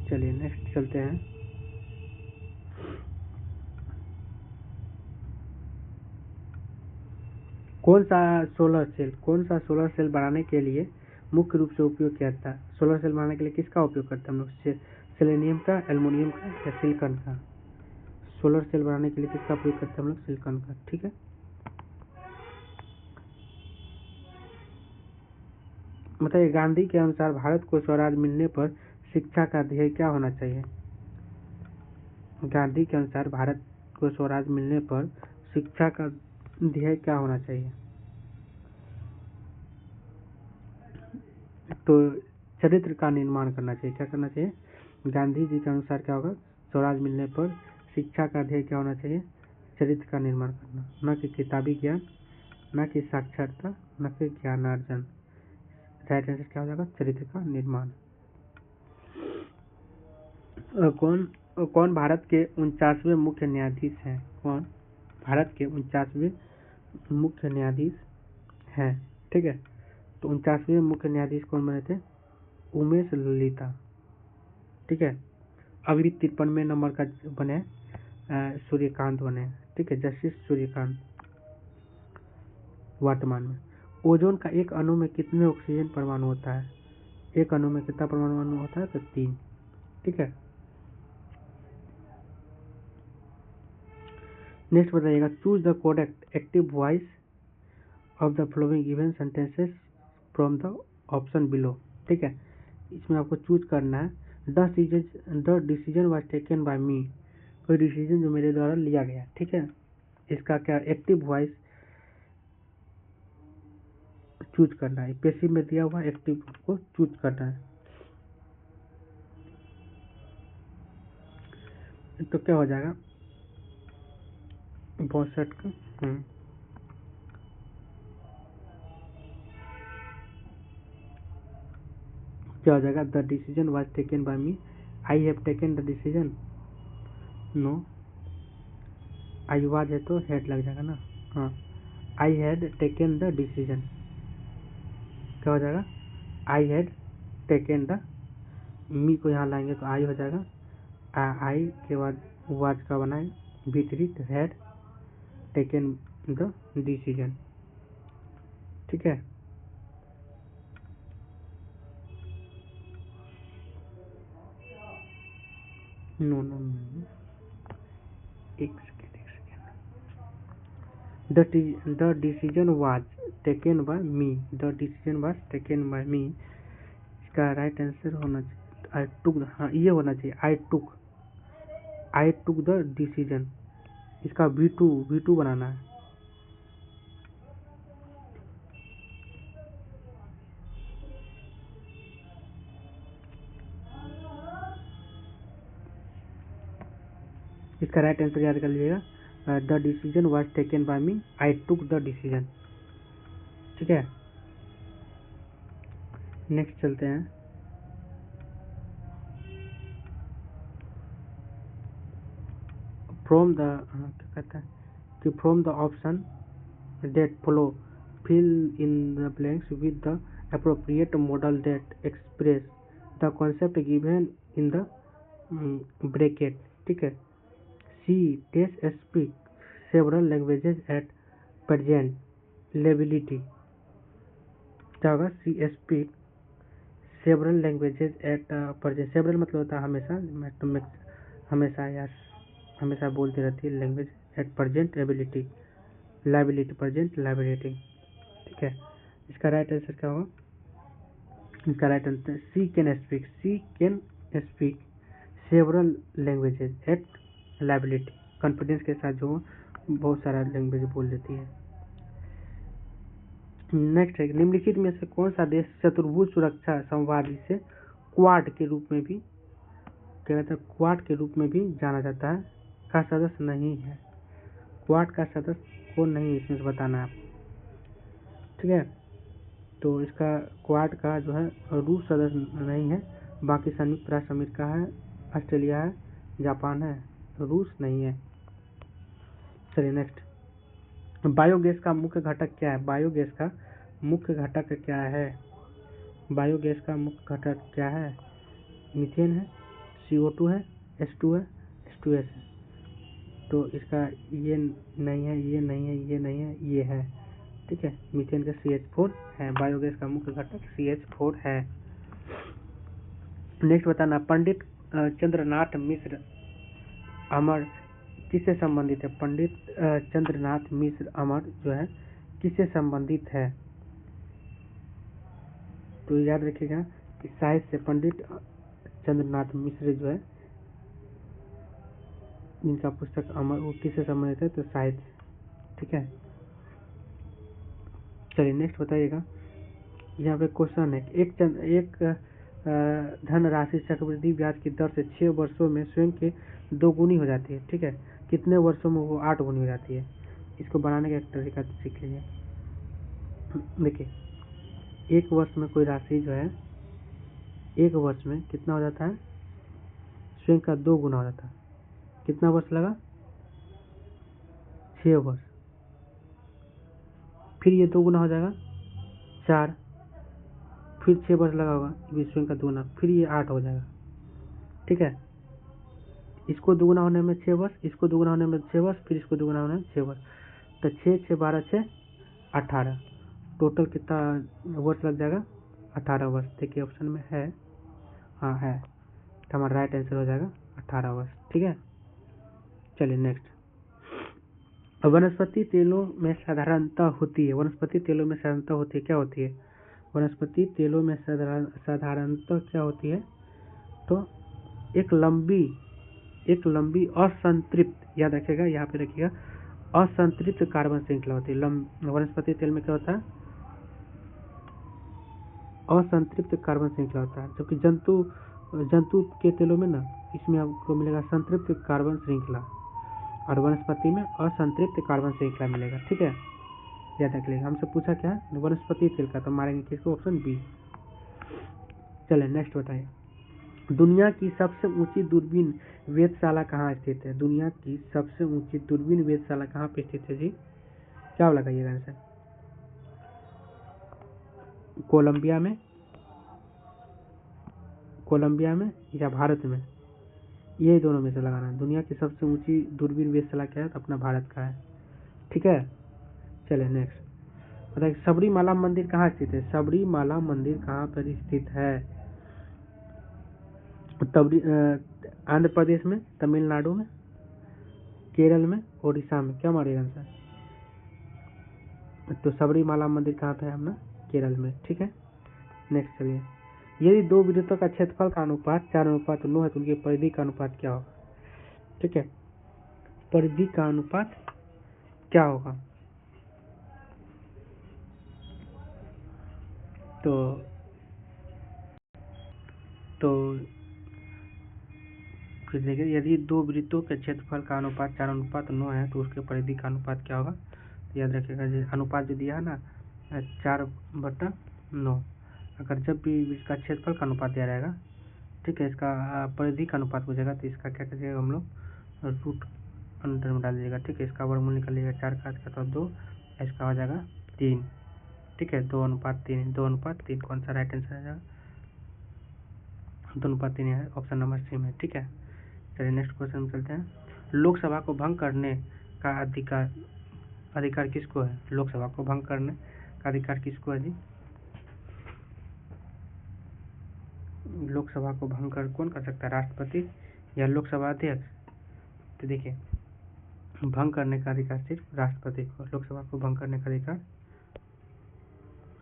Speaker 1: चलिए नेक्स्ट चलते हैं। कौन सा सोलर सेल बनाने के लिए मुख्य रूप से उपयोग किया जाता है। सोलर सेल बनाने के लिए किसका उपयोग करते हैं हम लोग, सेलेनियम का, एल्युमिनियम का या सिलिकॉन का। सोलर सेल बनाने के लिए किसका उपयोग करते हैं हम लोग, सिलिकॉन का, ठीक है। बताइए गांधी के अनुसार भारत को स्वराज मिलने पर शिक्षा का ध्येय क्या होना चाहिए। गांधी के अनुसार भारत को स्वराज मिलने पर शिक्षा का ध्येय क्या होना चाहिए। तो चरित्र का निर्माण करना चाहिए। क्या करना चाहिए, गांधी जी के अनुसार क्या होगा, स्वराज मिलने पर शिक्षा का ध्येय क्या होना चाहिए, चरित्र का निर्माण करना, न कि किताबी ज्ञान, न कि साक्षरता, न कि ज्ञानार्जन। राइट आंसर क्या हो जाएगा, चरित्र का निर्माण। कौन भारत के 49वें मुख्य न्यायाधीश हैं। कौन भारत के 49वें मुख्य न्यायाधीश हैं, ठीक है। तो 49वें मुख्य न्यायाधीश कौन बने थे, उमेश ललिता, ठीक है। अभी 53वें नंबर का बने सूर्यकांत बने, ठीक है, जस्टिस सूर्यकांत वर्तमान में। ओजोन का एक अणु में कितने ऑक्सीजन परमाणु होता है। एक अणु में कितना परमाणु होता है, तो 3, ठीक है। नेक्स्ट बताइएगा, choose the correct active voice of the following given sentences from the option below, ठीक है। इसमें आपको चूज करना है the decision was taken by me, कोई डिसीजन जो मेरे द्वारा लिया गया, ठीक है। इसका क्या एक्टिव वॉइस चूज करना है, पैसिव में दिया हुआ एक्टिव को चूज करना है। तो क्या हो जाएगा 62 का क्या हो जाएगा, the decision was taken by me, I have taken the decision, no, I was है तो हेड लग जाएगा ना, हाँ, I had taken the decision, क्या हो जाएगा, I had taken the, me को यहाँ लाएंगे तो आई हो जाएगा, आई के बाद वाज का बनाए विपरीत, हैड टेकन द डिसीजन, ठीक है। नो नो नो, एक second. The decision was taken by me, the decision was taken by me, इसका राइट आंसर होना चाहिए आई टुक, हाँ ये होना चाहिए आई टुक द डिसीजन, इसका V2 बनाना है। इसका राइट आंसर याद कर लीजिएगा, the decision was taken by me, I took the decision. ठीक है, नेक्स्ट चलते हैं। फ्रॉम द, क्या कहता है कि from the option that follow, fill in the blanks with the appropriate modal that express the concept given in the bracket। ठीक है, she does speak several languages at present liability, क्या होगा, she speak several languages at present, several मतलब होता है हमेशा, हमेशा यार हमेशा बोलती रहती है, language at present ability, liability, present liability. ठीक है, इसका राइट आंसर क्या होगा, इसका right answer she can speak several languages at liability, confidence के साथ जो बहुत सारा लैंग्वेज बोल लेती है। नेक्स्ट है, निम्नलिखित में से कौन सा देश चतुर्भुज सुरक्षा संवाद, जिसे क्वाड के रूप में भी, क्या कहते हैं, क्वाड के रूप में भी जाना जाता है, का सदस्य नहीं है। क्वाड का सदस्य कौन नहीं, इसमें बताना है आप। ठीक है, तो इसका क्वाड का जो है रूस सदस्य नहीं है, बाकी संयुक्त राष्ट्र अमेरिका है, ऑस्ट्रेलिया है, जापान है, रूस नहीं है। चलिए नेक्स्ट, बायोगैस का मुख्य घटक क्या है, बायोगैस का मुख्य घटक क्या है, बायोगैस का मुख्य घटक क्या है, मीथेन है, CO2 है, H2 है, H2S है। तो इसका ये नहीं है, ये नहीं है, ये नहीं है, ये है। ठीक है, मीथेन का CH4 है, बायोगैस का मुख्य घटक CH4 है। नेक्स्ट बताना, पंडित चंद्रनाथ मिश्र अमर किससे संबंधित है, पंडित चंद्रनाथ मिश्र अमर जो है किससे संबंधित है। तो याद रखिएगा कि साहित्य से, पंडित चंद्रनाथ मिश्र जो है जिनका पुस्तक अमर, वो किससे संबंधित है, तो साहित्य। ठीक है, चलिए नेक्स्ट बताइएगा। यहाँ पे क्वेश्चन है, एक धनराशि चक्रवृद्धि ब्याज की दर से 6 वर्षों में स्वयं के 2 गुनी हो जाती है। ठीक है, कितने वर्षों में वो 8 गुनी हो जाती है। इसको बनाने का एक तरीका सीख लीजिए। देखिए, एक वर्ष में कोई राशि जो है, एक वर्ष में कितना हो जाता है, स्वयं का 2 गुना हो जाता है। कितना वर्ष लगा, 6 वर्ष, फिर ये 2 गुना हो जाएगा 4, फिर 6 वर्ष लगा होगा, स्वयं का 2 गुना, फिर ये 8 हो जाएगा। ठीक है, इसको 2 गुना होने में 6 वर्ष, इसको 2 गुना होने में 6 वर्ष, फिर इसको 2 गुना होने में 6 वर्ष, तो 6 6 12 6 18, टोटल कितना वर्ष लग जाएगा, 18 वर्ष। देखिए ऑप्शन में है, हाँ है, तो हमारा राइट आंसर हो जाएगा 18 वर्ष। ठीक है, चलिए नेक्स्ट, वनस्पति तेलों में साधारणतः होती है, वनस्पति तेलों में साधारणतः होती है, क्या होती है, वनस्पति तेलों में साधारणतः क्या होती है, तो एक लंबी असंतृप्त, याद रखिएगा, यहाँ पे रखिएगा, असंतृप्त कार्बन श्रृंखला होती है। वनस्पति तेल में क्या होता है, असंतृप्त कार्बन श्रृंखला होता है, जबकि जंतु के तेलों में ना, इसमें आपको मिलेगा संतृप्त कार्बन श्रृंखला, और वनस्पति में असंतृप्त कार्बन श्रृंखला मिलेगा। ठीक है, याद रख लीजिएगा, हमसे पूछा क्या है, वनस्पति तेल का, तो मारेंगे किसको, ऑप्शन बी। चलिए नेक्स्ट बताइए, दुनिया की सबसे ऊंची दूरबीन वेधशाला कहाँ स्थित है, दुनिया की सबसे ऊंची दूरबीन वेधशाला कहाँ पे स्थित है जी, क्या लगाइएगा आंसर, कोलंबिया में या भारत में, यही दोनों में से लगाना है। दुनिया की सबसे ऊंची दूरबीन वेधशाला क्या है, तो अपना भारत का है। ठीक है, चलिए नेक्स्ट बताइए, सबरीमाला मंदिर कहाँ स्थित है, सबरीमाला मंदिर कहाँ पर स्थित है, आंध्र प्रदेश में, तमिलनाडु में, केरल में, उड़ीसा में। क्या मारेगा आंसर? तो सबरीमाला मंदिर कहाँ पे है अपना? केरल में। ठीक है, नेक्स्ट चलिए। यदि दो वृत्तों का क्षेत्रफल का अनुपात 4:9 है तो उनकी परिधि का अनुपात क्या होगा? ठीक है, परिधि का अनुपात क्या होगा? तो फिर देखिए, यदि दो वृत्तों के क्षेत्रफल का अनुपात 4:9 है तो उसके परिधि का अनुपात क्या होगा? तो याद रखिएगा, अनुपात जो दिया है ना 4/9, अगर जब भी इसका क्षेत्रफल का अनुपात दिया रहेगा, ठीक है, इसका परिधि का अनुपात हो जाएगा तो इसका क्या करिएगा हम लोग, रूट अंडर में डाल दीजिएगा। ठीक है, इसका वर्गमूल निकालिएगा, 4 का तो 2, इसका हो जाएगा 3। ठीक है, 2:3, 2:3 कौन सा राइट आंसर आ जाएगा? 2:3 है, ऑप्शन नंबर सी में। ठीक है, चलिए नेक्स्ट क्वेश्चन में चलते हैं। लोकसभा को भंग करने का अधिकार किसको है? लोकसभा को भंग करने का अधिकार किसको है जी? लोकसभा को भंग कर कौन कर सकता है? राष्ट्रपति या लोकसभा अध्यक्ष? तो देखिए, भंग करने का अधिकार सिर्फ राष्ट्रपति को, लोकसभा को भंग करने का अधिकार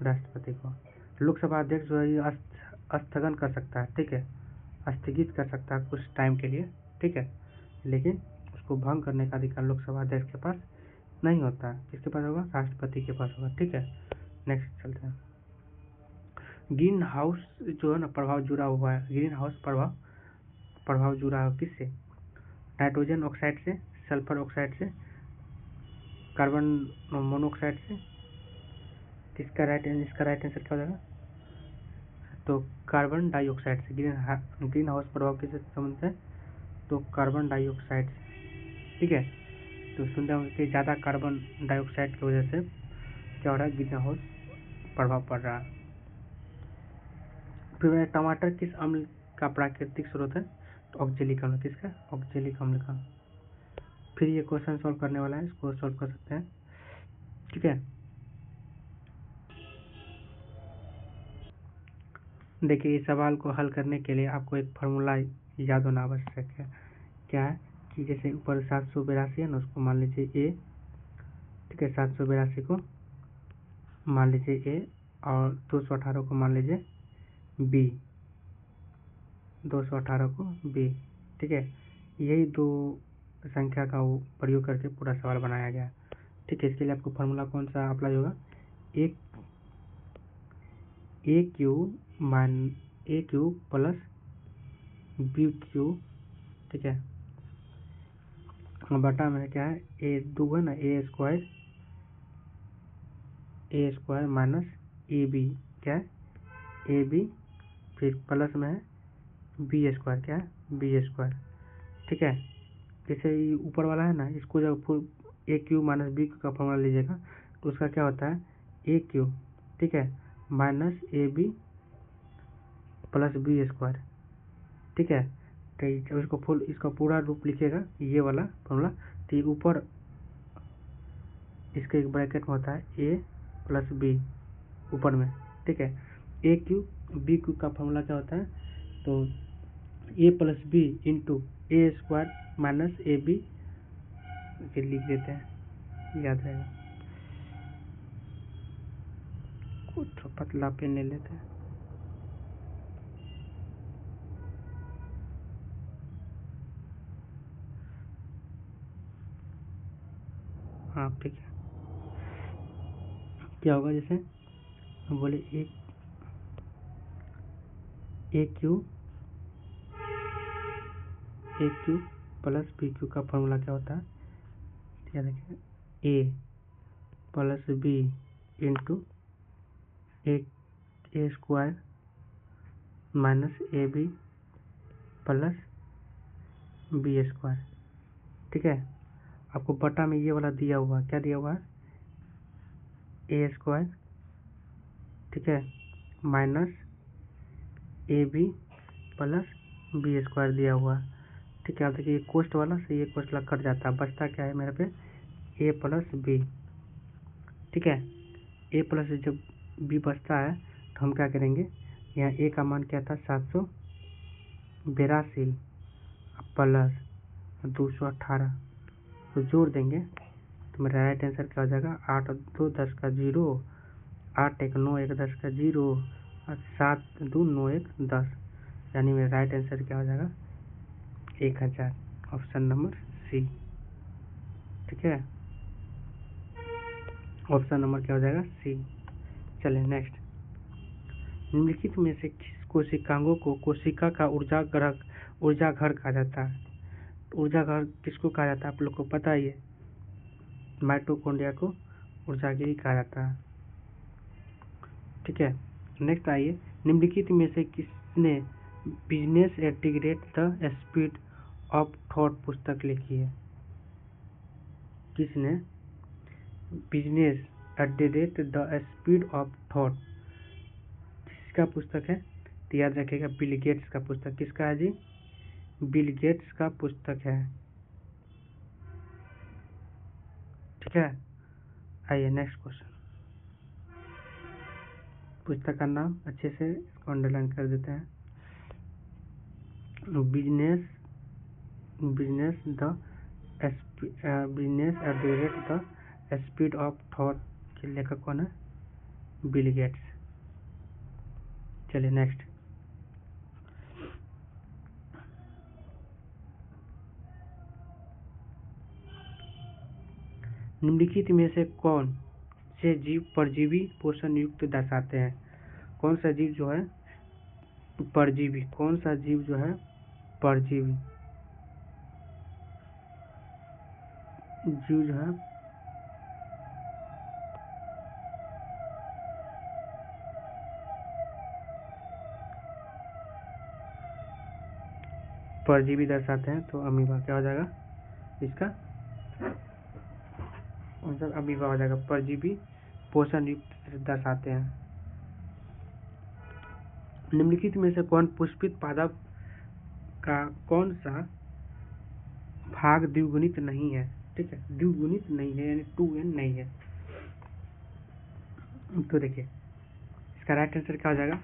Speaker 1: राष्ट्रपति को। लोकसभा अध्यक्ष जो है स्थगन कर सकता है, ठीक है, स्थगित कर सकता है कुछ टाइम के लिए, ठीक है, लेकिन उसको भंग करने का अधिकार लोकसभा अध्यक्ष के पास नहीं होता है। किसके पास होगा? राष्ट्रपति के पास होगा। ठीक है, नेक्स्ट चलते हैं। ग्रीन हाउस जो है ना प्रभाव जुड़ा हुआ है, ग्रीन हाउस प्रभाव जुड़ा है किससे? नाइट्रोजन ऑक्साइड से, सल्फर ऑक्साइड से, कार्बन मोनोऑक्साइड से। इसका राइट आंसर क्या हो जाएगा? तो कार्बन डाइऑक्साइड से। ग्रीन हाउस प्रभाव किससे संबंधित है? तो कार्बन डाइऑक्साइड से। ठीक है, तो सुनते होंगे कि ज़्यादा कार्बन डाइऑक्साइड की वजह से क्या हो रहा है? ग्रीन हाउस प्रभाव पड़ रहा है। फिर टमाटर किस अम्ल का प्राकृतिक स्रोत है? तो ऑक्जेलिक अम्ल। किसका? ऑक्जेलिक अम्ल का। फिर ये क्वेश्चन सॉल्व करने वाला है, इसको सॉल्व कर सकते हैं। ठीक है, देखिए इस सवाल को हल करने के लिए आपको एक फार्मूला याद होना आवश्यक है। क्या है कि जैसे ऊपर 782 है ना, उसको मान लीजिए ए, ठीक है, 782 को मान लीजिए ए और 218 को मान लीजिए बी, 218 को बी। ठीक है, यही दो संख्या का वो प्रयोग करके पूरा सवाल बनाया गया। ठीक है, इसके लिए आपको फार्मूला कौन सा अप्लाई होगा? ए क्यू प्लस बी क्यू, ठीक है, बटा में क्या है? ए दो है ना, ए स्क्वायर माइनस ए बी, क्या है? ए बी, फिर प्लस में है बी स्क्वायर, क्या है? B square. ठीक है, जैसे ऊपर वाला है ना, इसको जब full A cube minus B cube का फॉर्मूला लीजिएगा तो उसका क्या होता है? ए क्यू, ठीक है, minus A B plus B square. ठीक है, तो जब इसको फुल इसका पूरा रूप लिखिएगा ये वाला फॉर्मूला, तो ये ऊपर इसके एक ब्रैकेट में होता है ए प्लस बी ऊपर में। ठीक है, ए क्यू बी क्यू का फॉर्मूला क्या होता है? तो a plus b into a square minus A b, लिख देते हैं, याद रहेगा। कुछ पतला पेन ले लेते हैं। हाँ ठीक है, क्या होगा? जैसे हम बोले a cube plus b cube का फॉर्मूला क्या होता है? याद रखिए, a plus b into a square minus A B plus B square. ठीक है, आपको बटा में ये वाला दिया हुआ, क्या दिया हुआ है? ए स्क्वायर, ठीक है, minus A B plus B square दिया हुआ है। ठीक है, आप देखिए कोस्ट वाला से ये कोस्ट वाला कट जाता है, बचता क्या है मेरे पे? ए प्लस बी। ठीक है, ए प्लस जब बी बचता है तो हम क्या करेंगे? यहाँ ए का मान क्या था? 782, प्लस 218 तो जोड़ देंगे तो मेरा राइट आंसर क्या हो जाएगा 8 और 2 10 का 0, 8 1 9 1 10 का 0 और 7 2 9 1 10, यानी मेरा राइट आंसर क्या हो जाएगा 1000, ऑप्शन नंबर सी। ठीक है, ऑप्शन नंबर क्या हो जाएगा सी। चलिए नेक्स्ट, निम्नलिखित में से किस कोशिकांगों को कोशिका का ऊर्जा घर कहा जाता है? ऊर्जा घर किसको कहा जाता है आप लोग को पता ही है, माइटोकॉन्ड्रिया को ऊर्जागिरी कहा जाता है। ठीक है, नेक्स्ट आइए, निम्नलिखित में से किसने business at the rate the speed of thought पुस्तक लिखी है? किसने business at the rate the speed of thought किसका पुस्तक है? तो याद रखिएगा बिल गेट्स का पुस्तक। किसका है जी? बिल गेट्स का पुस्तक है। ठीक है, आइए नेक्स्ट क्वेश्चन, पुस्तक का नाम अच्छे से इसको अंडरलाइन कर देते हैं, business at the rate the speed of thought के लेखक कौन है? Bill Gates. चलिए नेक्स्ट, निम्नलिखित में से कौन से जीव परजीवी पोषण युक्त दर्शाते हैं? कौन सा जीव जो है परजीवी, कौन सा जीव जो है परजीवी जीव जो है परजीवी दर्शाते हैं? तो अमीबा क्या हो जाएगा इसका आंसर? अमीबा हो जाएगा, परजीवी पोषण युक्त दर्शाते हैं। निम्नलिखित में से कौन पुष्पित पादप का कौन सा भाग द्विगुणित नहीं है? ठीक है, द्विगुणित नहीं है यानी 2n नहीं है। तो देखिए इसका राइट आंसर क्या हो जाएगा?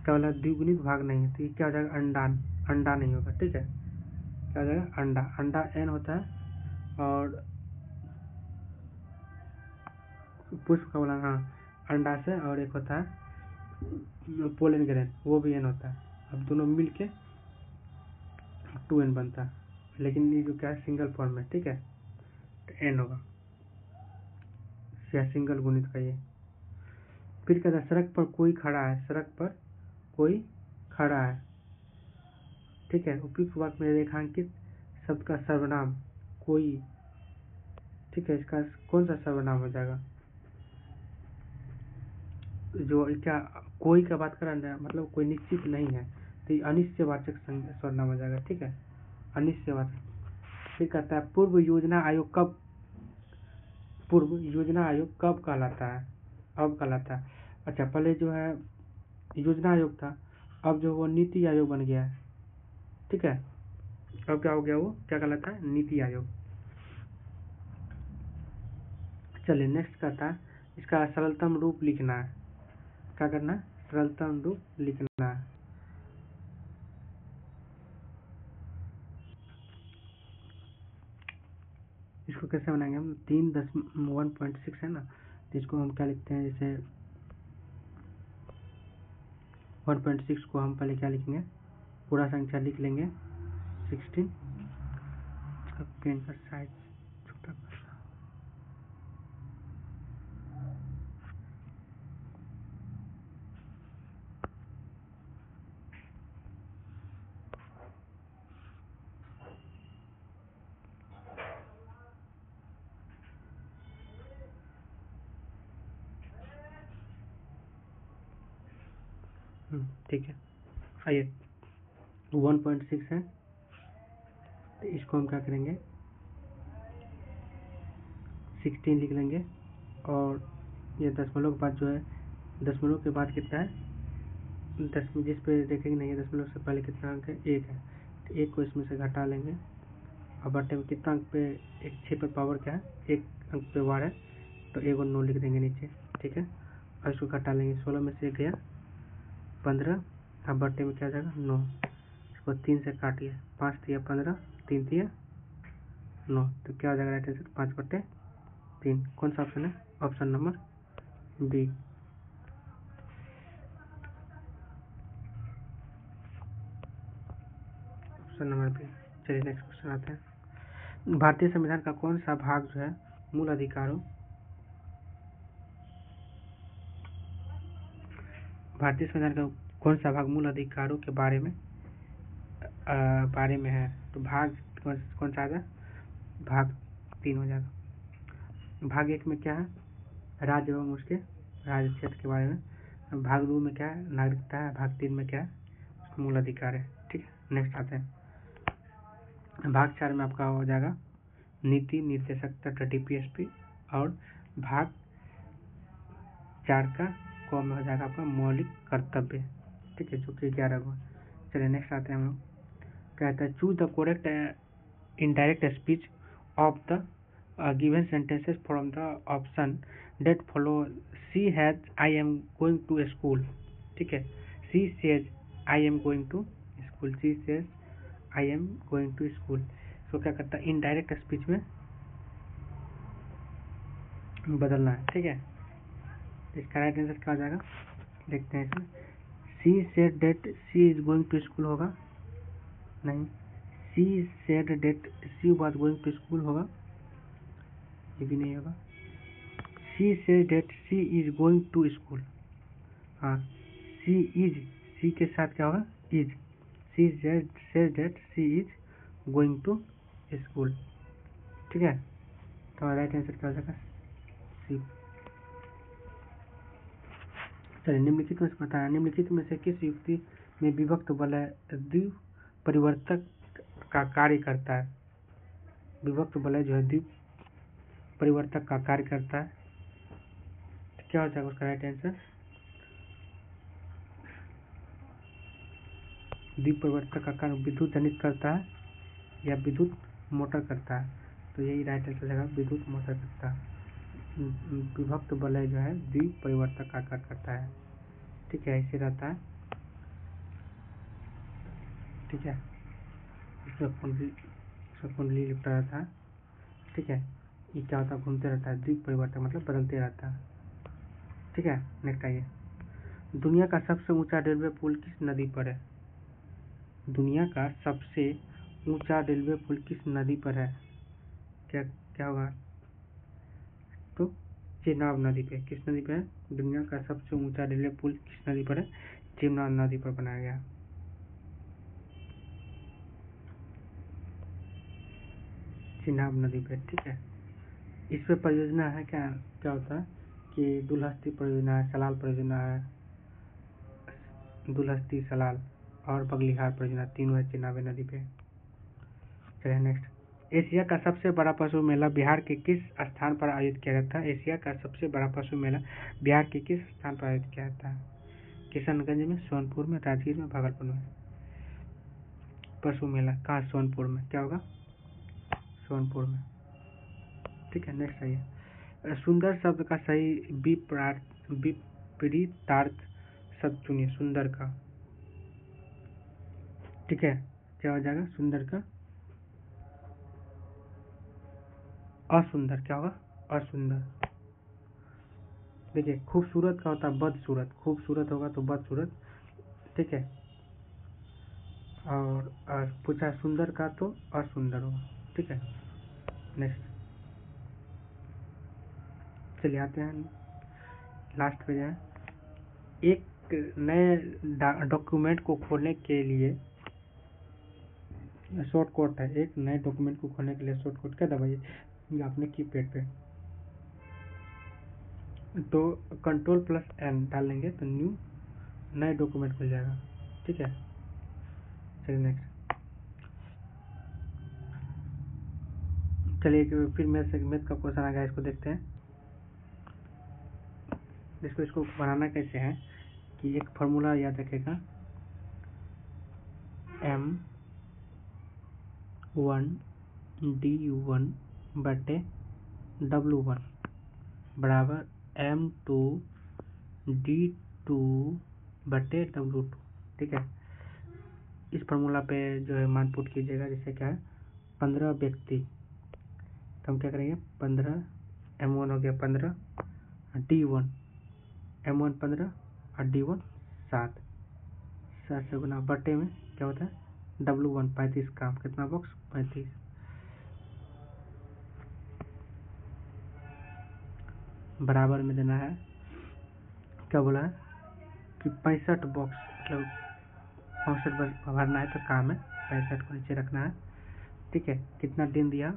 Speaker 1: क्या वाला द्विगुणित भाग नहीं है, तो ये क्या हो जाएगा? अंडा नहीं होगा। ठीक है, क्या हो जाएगा? अंडा n होता है और पुष्प का बोला, हाँ अंडाशय, और एक होता है पोलन ग्रेन, वो भी n होता है। अब दोनों मिलके 2n बनता है, लेकिन ये जो क्या है सिंगल फॉर्म में। ठीक है, तो n होगा या सिंगल गुणित का ये। फिर कहता है सड़क पर कोई खड़ा है, सड़क पर कोई खड़ा है। ठीक है, उपयुक्त वाक्य में रेखांकित शब्द का सर्वनाम कोई। ठीक है, इसका कौन सा सर्वनाम हो जाएगा? जो क्या कोई का बात कर रहा है, मतलब कोई निश्चित नहीं है, तो ये अनिश्चयवाचक सर्वनाम हो जाएगा। ठीक है, अनिश्चयवाचक। फिर कहता है पूर्व योजना आयोग कब कहलाता है? अब कहलाता है। अच्छा, पहले जो है योजना आयोग था, अब जो वो नीति आयोग बन गया है। ठीक है, अब क्या हो गया, वो क्या कहलाता है? नीति आयोग। चलिए नेक्स्ट कहता है इसका सरलतम रूप लिखना है। क्या करना है? सरलतम रूप लिखना है। इसको कैसे बनाएंगे हम? 3.1.6 है ना, तो इसको हम क्या लिखते हैं? जैसे 1.6 को हम पहले क्या लिखेंगे? पूरा संख्या लिख लेंगे 16। पेन का साइज छोटा कर, ठीक है। आइए 1.6 है, तो इसको हम क्या करेंगे? 16 लिख लेंगे, और ये दशमलव के बाद जो है, दशमलव के बाद कितना है? दशमलव जिस पे देखेंगे नहीं है, दशमलव से पहले कितना अंक है? 1 है, तो 1 को इसमें से घटा लेंगे, और बटे में कितना अंक पे? एक 6 पे पावर क्या है? 1 अंक पे वार है, तो 1 और 9 लिख देंगे नीचे। ठीक है, और इसको घटा लेंगे, 16 में से 1 गया 15, अब बट्टे में क्या हो जाएगा 9, इसको 3 से काटिए, 5 तिया 15, 3 तिया 9, तो क्या हो जाएगा राइट आंसर 5/3। कौन सा ऑप्शन है? Option number B. Option number B. चलिए नेक्स्ट क्वेश्चन आते हैं। भारतीय संविधान का कौन सा भाग जो है मूल अधिकारों, भारतीय संविधान का कौन सा भाग मूल अधिकारों के बारे में है? तो भाग कौन सा आ जाए? भाग 3 हो जाएगा। भाग 1 में क्या है? राज्य एवं उसके राज्य क्षेत्र के बारे में। भाग 2 में क्या है? नागरिकता है। भाग 3 में क्या है? मूल अधिकार है। ठीक है, नेक्स्ट आते हैं। भाग 4 में आपका हो जाएगा नीति निर्देशक तथा डीपीएसपी, और भाग 4 का क में हो जाएगा आपका मौलिक कर्तव्य। ठीक है, जो कि 11 को। चलिए नेक्स्ट आते हैं हम लोग। कहता है choose the correct indirect speech of the given sentences from the option that follow. She has I am going to school. ठीक है, she says I am going to school, she says I am going to school. इसको क्या करता है? Indirect speech में बदलना है। ठीक है, इसका राइट आंसर क्या हो जाएगा? देखते हैं इसमें। She said that she is going to school होगा? नहीं। She said that she was going to school होगा? ये भी नहीं होगा। She said that she is going to school. हाँ, सी इज, सी के साथ क्या होगा? Is. She said that she is going to school. ठीक है, तो राइट आंसर क्या हो जाएगा? सी। चलिए निम्नलिखित में से बताया, निम्नलिखित में से किस युक्ति में विभक्त वलय द्विपरिवर्तक का कार्य करता है? विभक्त वलय जो है द्विपरिवर्तक का कार्य करता है, तो क्या हो जाएगा उसका राइट आंसर? द्विपरिवर्तक का कार्य विद्युत जनित करता है या विद्युत मोटर करता है, तो यही राइट आंसर हो जाएगा, विद्युत मोटर करता है। विभक्त वलय जो है द्विपरिवर्तक का कार्य करता है। ठीक है, ऐसे रहता है। ठीक है, इसमें कुंडली लिपटा रहता है। ठीक है, ये क्या होता है? घूमते रहता है। द्विपरिवर्तक मतलब बदलते रहता है। ठीक है, नेक्स्ट आइए। दुनिया का सबसे ऊंचा रेलवे पुल किस नदी पर है? दुनिया का सबसे ऊंचा रेलवे पुल किस नदी पर है? क्या क्या होगा? तो चेनाब नदी पे। किस नदी पे है? दुनिया का सबसे ऊंचा रेलवे पुल किस नदी पर है? चेनाब नदी पर बनाया गया। चेनाब नदी पे। ठीक है, इस पे परियोजना है क्या? क्या होता है कि दुलहस्ती परियोजना है, सलाल परियोजना है, दुलहस्ती, सलाल और बगलिहार परियोजना, तीनों है चेनाब नदी पे। चलिए नेक्स्ट। एशिया का सबसे बड़ा पशु मेला बिहार के किस स्थान पर आयोजित किया जाता है? एशिया का सबसे बड़ा पशु मेला बिहार के किस स्थान पर आयोजित किया जाता है? किशनगंज में, सोनपुर में, राजगीर में, भागलपुर में। पशु मेला कहाँ? सोनपुर में। क्या होगा? सोनपुर में। ठीक है, नेक्स्ट आइए। सुंदर शब्द का सही विपरीतार्थ शब्द चुनिए। सुंदर का, ठीक है, क्या हो जाएगा? सुंदर का असुंदर। क्या होगा? असुंदर। देखिए, खूबसूरत का होता है बदसूरत, खूबसूरत होगा तो बदसूरत। ठीक है, और पूछा सुंदर का तो असुंदर होगा। ठीक है, नेक्स्ट। चलिए आते हैं लास्ट पे जाए। एक नए डॉक्यूमेंट को खोलने के लिए शॉर्ट कोड है। एक नए डॉक्यूमेंट को खोलने के लिए शॉर्ट कोड क्या दबाइए आपने कीपैड पे, तो Ctrl+N डालेंगे तो न्यू नए डॉक्यूमेंट खुल जाएगा। ठीक है, चलिए नेक्स्ट। चलिए फिर मैथ का क्वेश्चन आ गया, इसको देखते हैं। इसको बनाना कैसे है कि एक फार्मूला याद रखेगा, M1/W1 बराबर M2D2 बटे W2, ठीक है। इस फार्मूला पे जो है मान पुट कीजिएगा, जैसे क्या है 15 व्यक्ति, तो हम क्या करेंगे 15, M1 हो गया 15, D1 M1 15 और D1 7 से गुना बटे में क्या होता है W1 35 काम, कितना बॉक्स 35, बराबर में देना है, क्या बोला है कि 65 बॉक्स, मतलब 65 बॉक्स भरना है तो काम है 65 को नीचे रखना है, ठीक है। कितना दिन दिया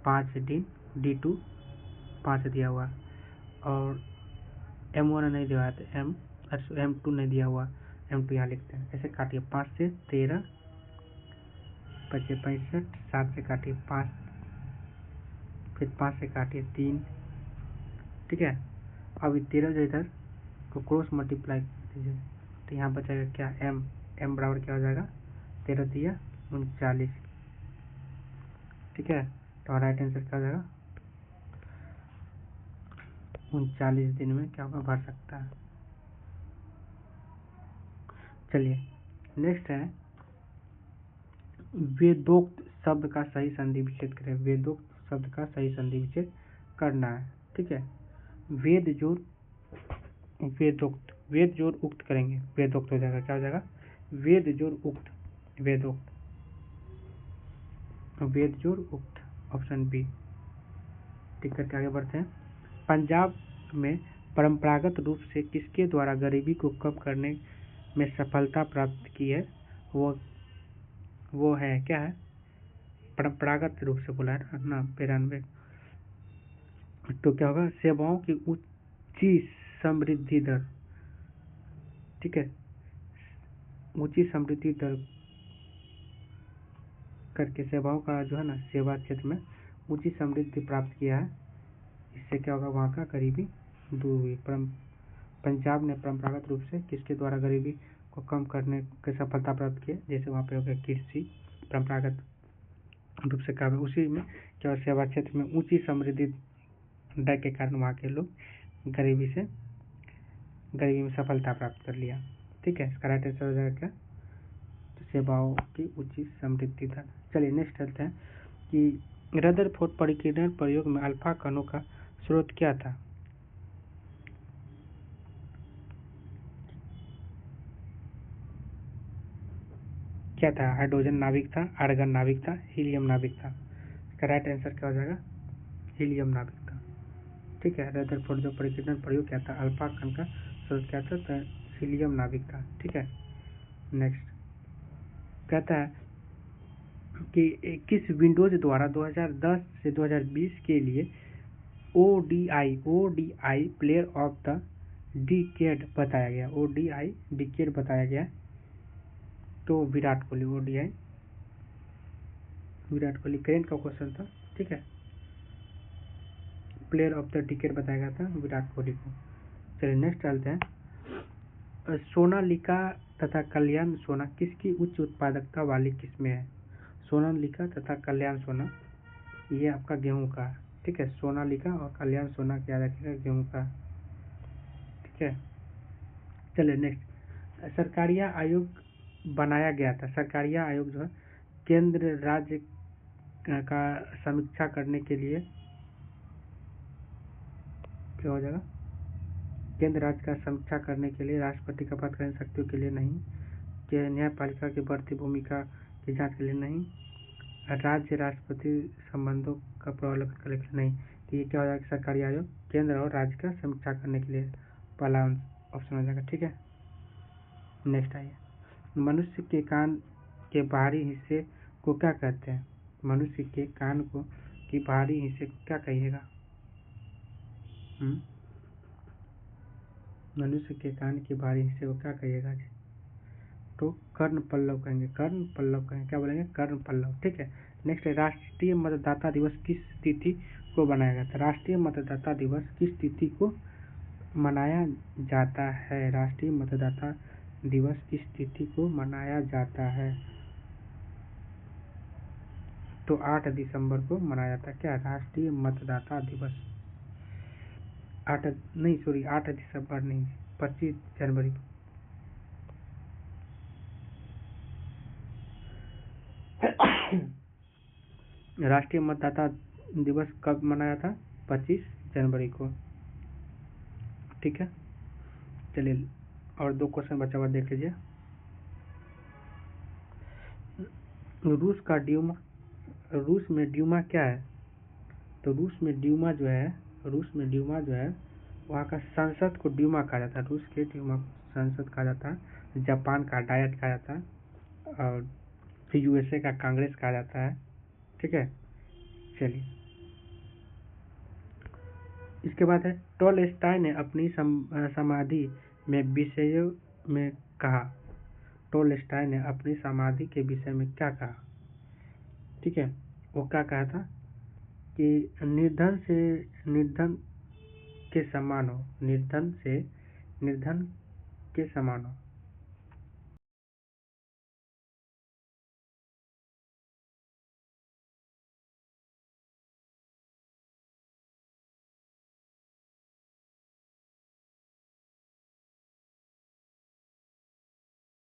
Speaker 1: 5 दिन, D2 5 दिया हुआ, और M1 नहीं दिया है तो M2 नहीं दिया हुआ, M2 यहाँ लिखते हैं। ऐसे काटिए 5 से 13 बचे 65, 7 से काटिए 5, फिर 5 से काटिए 3, ठीक है। अब 13 जो इधर को क्रॉस मल्टीप्लाई कर दीजिए, तो यहाँ बचेगा क्या M बराबर क्या हो जाएगा 13 दिया 39, ठीक है। तो राइट आंसर क्या हो जाएगा 39 दिन में क्या होगा भर सकता है। चलिए नेक्स्ट है वेदोक्त शब्द का सही संधि विच्छेद करें। वेदोक्त शब्द का सही संधि विच्छेद करना है, ठीक है। वेद जोड़ वेदोक्त, वेद जोड़ उक्त करेंगे, वेदोक्त हो जाएगा, क्या हो जाएगा वेद जोड़ उक्त, वेदोक्त, वेद जोड़ उक्त, ऑप्शन बी। टिक करके आगे बढ़ते हैं। पंजाब में परंपरागत रूप से किसके द्वारा गरीबी को कम करने में सफलता प्राप्त की है, वो है क्या है परंपरागत रूप से बोला है ना 92, तो क्या होगा सेवाओं की ऊंची समृद्धि दर, ठीक है, ऊंची समृद्धि दर करके सेवाओं का जो है ना सेवा क्षेत्र में ऊंची समृद्धि प्राप्त किया है, इससे क्या होगा वहाँ का गरीबी दूर हुई। पंजाब ने परंपरागत रूप से किसके द्वारा गरीबी को कम करने की सफलता प्राप्त की है, जैसे वहाँ पे हो गया कृषि परंपरागत रूप से काम है, उसी में क्या सेवा क्षेत्र में ऊंची समृद्धि दर के कारण वहाँ के लोग गरीबी में सफलता प्राप्त कर लिया, ठीक है। इसका राइट आंसर हो जाएगा क्या तो सेवाओं की उचित समृद्धि दर। चलिए नेक्स्ट चलते हैं कि रदरफोर्ड परिकीर्णन प्रयोग में अल्फा कणों का स्रोत क्या था। क्या था हाइड्रोजन नाभिक था, आर्गन नाभिक था, हीलियम नाभिक था। इसका राइट आंसर क्या हो जाएगा हीलियम नाभिक था, ठीक है। रदरफोर्ड जो परिकीर्णन प्रयोग क्या था अल्फा कण का स्रोत क्या था तो हीलियम नाभिक था, ठीक है। नेक्स्ट कहता है कि किस विंडोज द्वारा 2010 से 2020 के लिए ODI player of the decade बताया गया, ओडीआई डिकेड बताया गया, तो विराट कोहली, ओडीआई विराट कोहली करेंट का क्वेश्चन था, ठीक है। प्लेयर ऑफ द डिकेड बताया गया था विराट कोहली को। चलिए नेक्स्ट चलते हैं। सोनालिका तथा कल्याण सोना किसकी उच्च उत्पादकता वाली किस्में है। सोनालिका तथा कल्याण सोना ये आपका गेहूं का, ठीक है। सोनालिका और कल्याण सोना क्या रखेगा गेहूं का, ठीक है। चलिए नेक्स्ट सरकारिया आयोग बनाया गया था, सरकारिया आयोग जो है केंद्र राज्य का समीक्षा करने के लिए क्या हो जाएगा केंद्र राज्य का समीक्षा करने के लिए, राष्ट्रपति का आपातकालीन शक्तियों के लिए नहीं, कि न्यायपालिका की बढ़ती भूमिका की जांच के लिए नहीं, राज्य राष्ट्रपति संबंधों का प्रवलन करने के लिए नहीं, तो ये क्या हो जाएगा सरकारी आयोग केंद्र और राज्य का समीक्षा करने के लिए पहला ऑप्शन हो जाएगा, ठीक है। नेक्स्ट आइए मनुष्य के कान के बाहरी हिस्से को क्या कहते हैं। मनुष्य के कान को की बाहरी हिस्से को क्या कहिएगा। मनुष्य के कान के बाहरी हिस्से को क्या कहिएगा जी, तो कर्ण पल्लव कहेंगे, कर्ण पल्लव कहेंगे, क्या बोलेंगे कर्ण पल्लव, ठीक है। नेक्स्ट है राष्ट्रीय मतदाता दिवस किस तिथि को मनाया जाता है। राष्ट्रीय मतदाता दिवस किस तिथि को मनाया जाता है। राष्ट्रीय मतदाता दिवस किस तिथि को मनाया जाता है, तो 8 दिसंबर को मनाया जाता है क्या राष्ट्रीय मतदाता दिवस। 8 दिसंबर नहीं 25 जनवरी, राष्ट्रीय मतदाता दिवस कब मनाया था? 25 जनवरी को। ठीक है, चलिए और 2 क्वेश्चन बचा हुआ देख लीजिए। रूस में ड्यूमा क्या है? तो रूस में ड्यूमा जो है वहाँ का संसद को ड्यूमा कहा जाता है। रूस के ड्यूमा संसद कहा जाता है। जापान का डायट कहा जाता है और यूएसए का कांग्रेस कहा जाता है। ठीक है, चलिए इसके बाद है टॉलस्टॉय ने अपनी समाधि में विषयों में कहा। टॉलस्टॉय ने अपनी समाधि के विषय में क्या कहा? ठीक है, वो क्या कहा था कि निर्धन के समान हो, निर्धन के समान हो।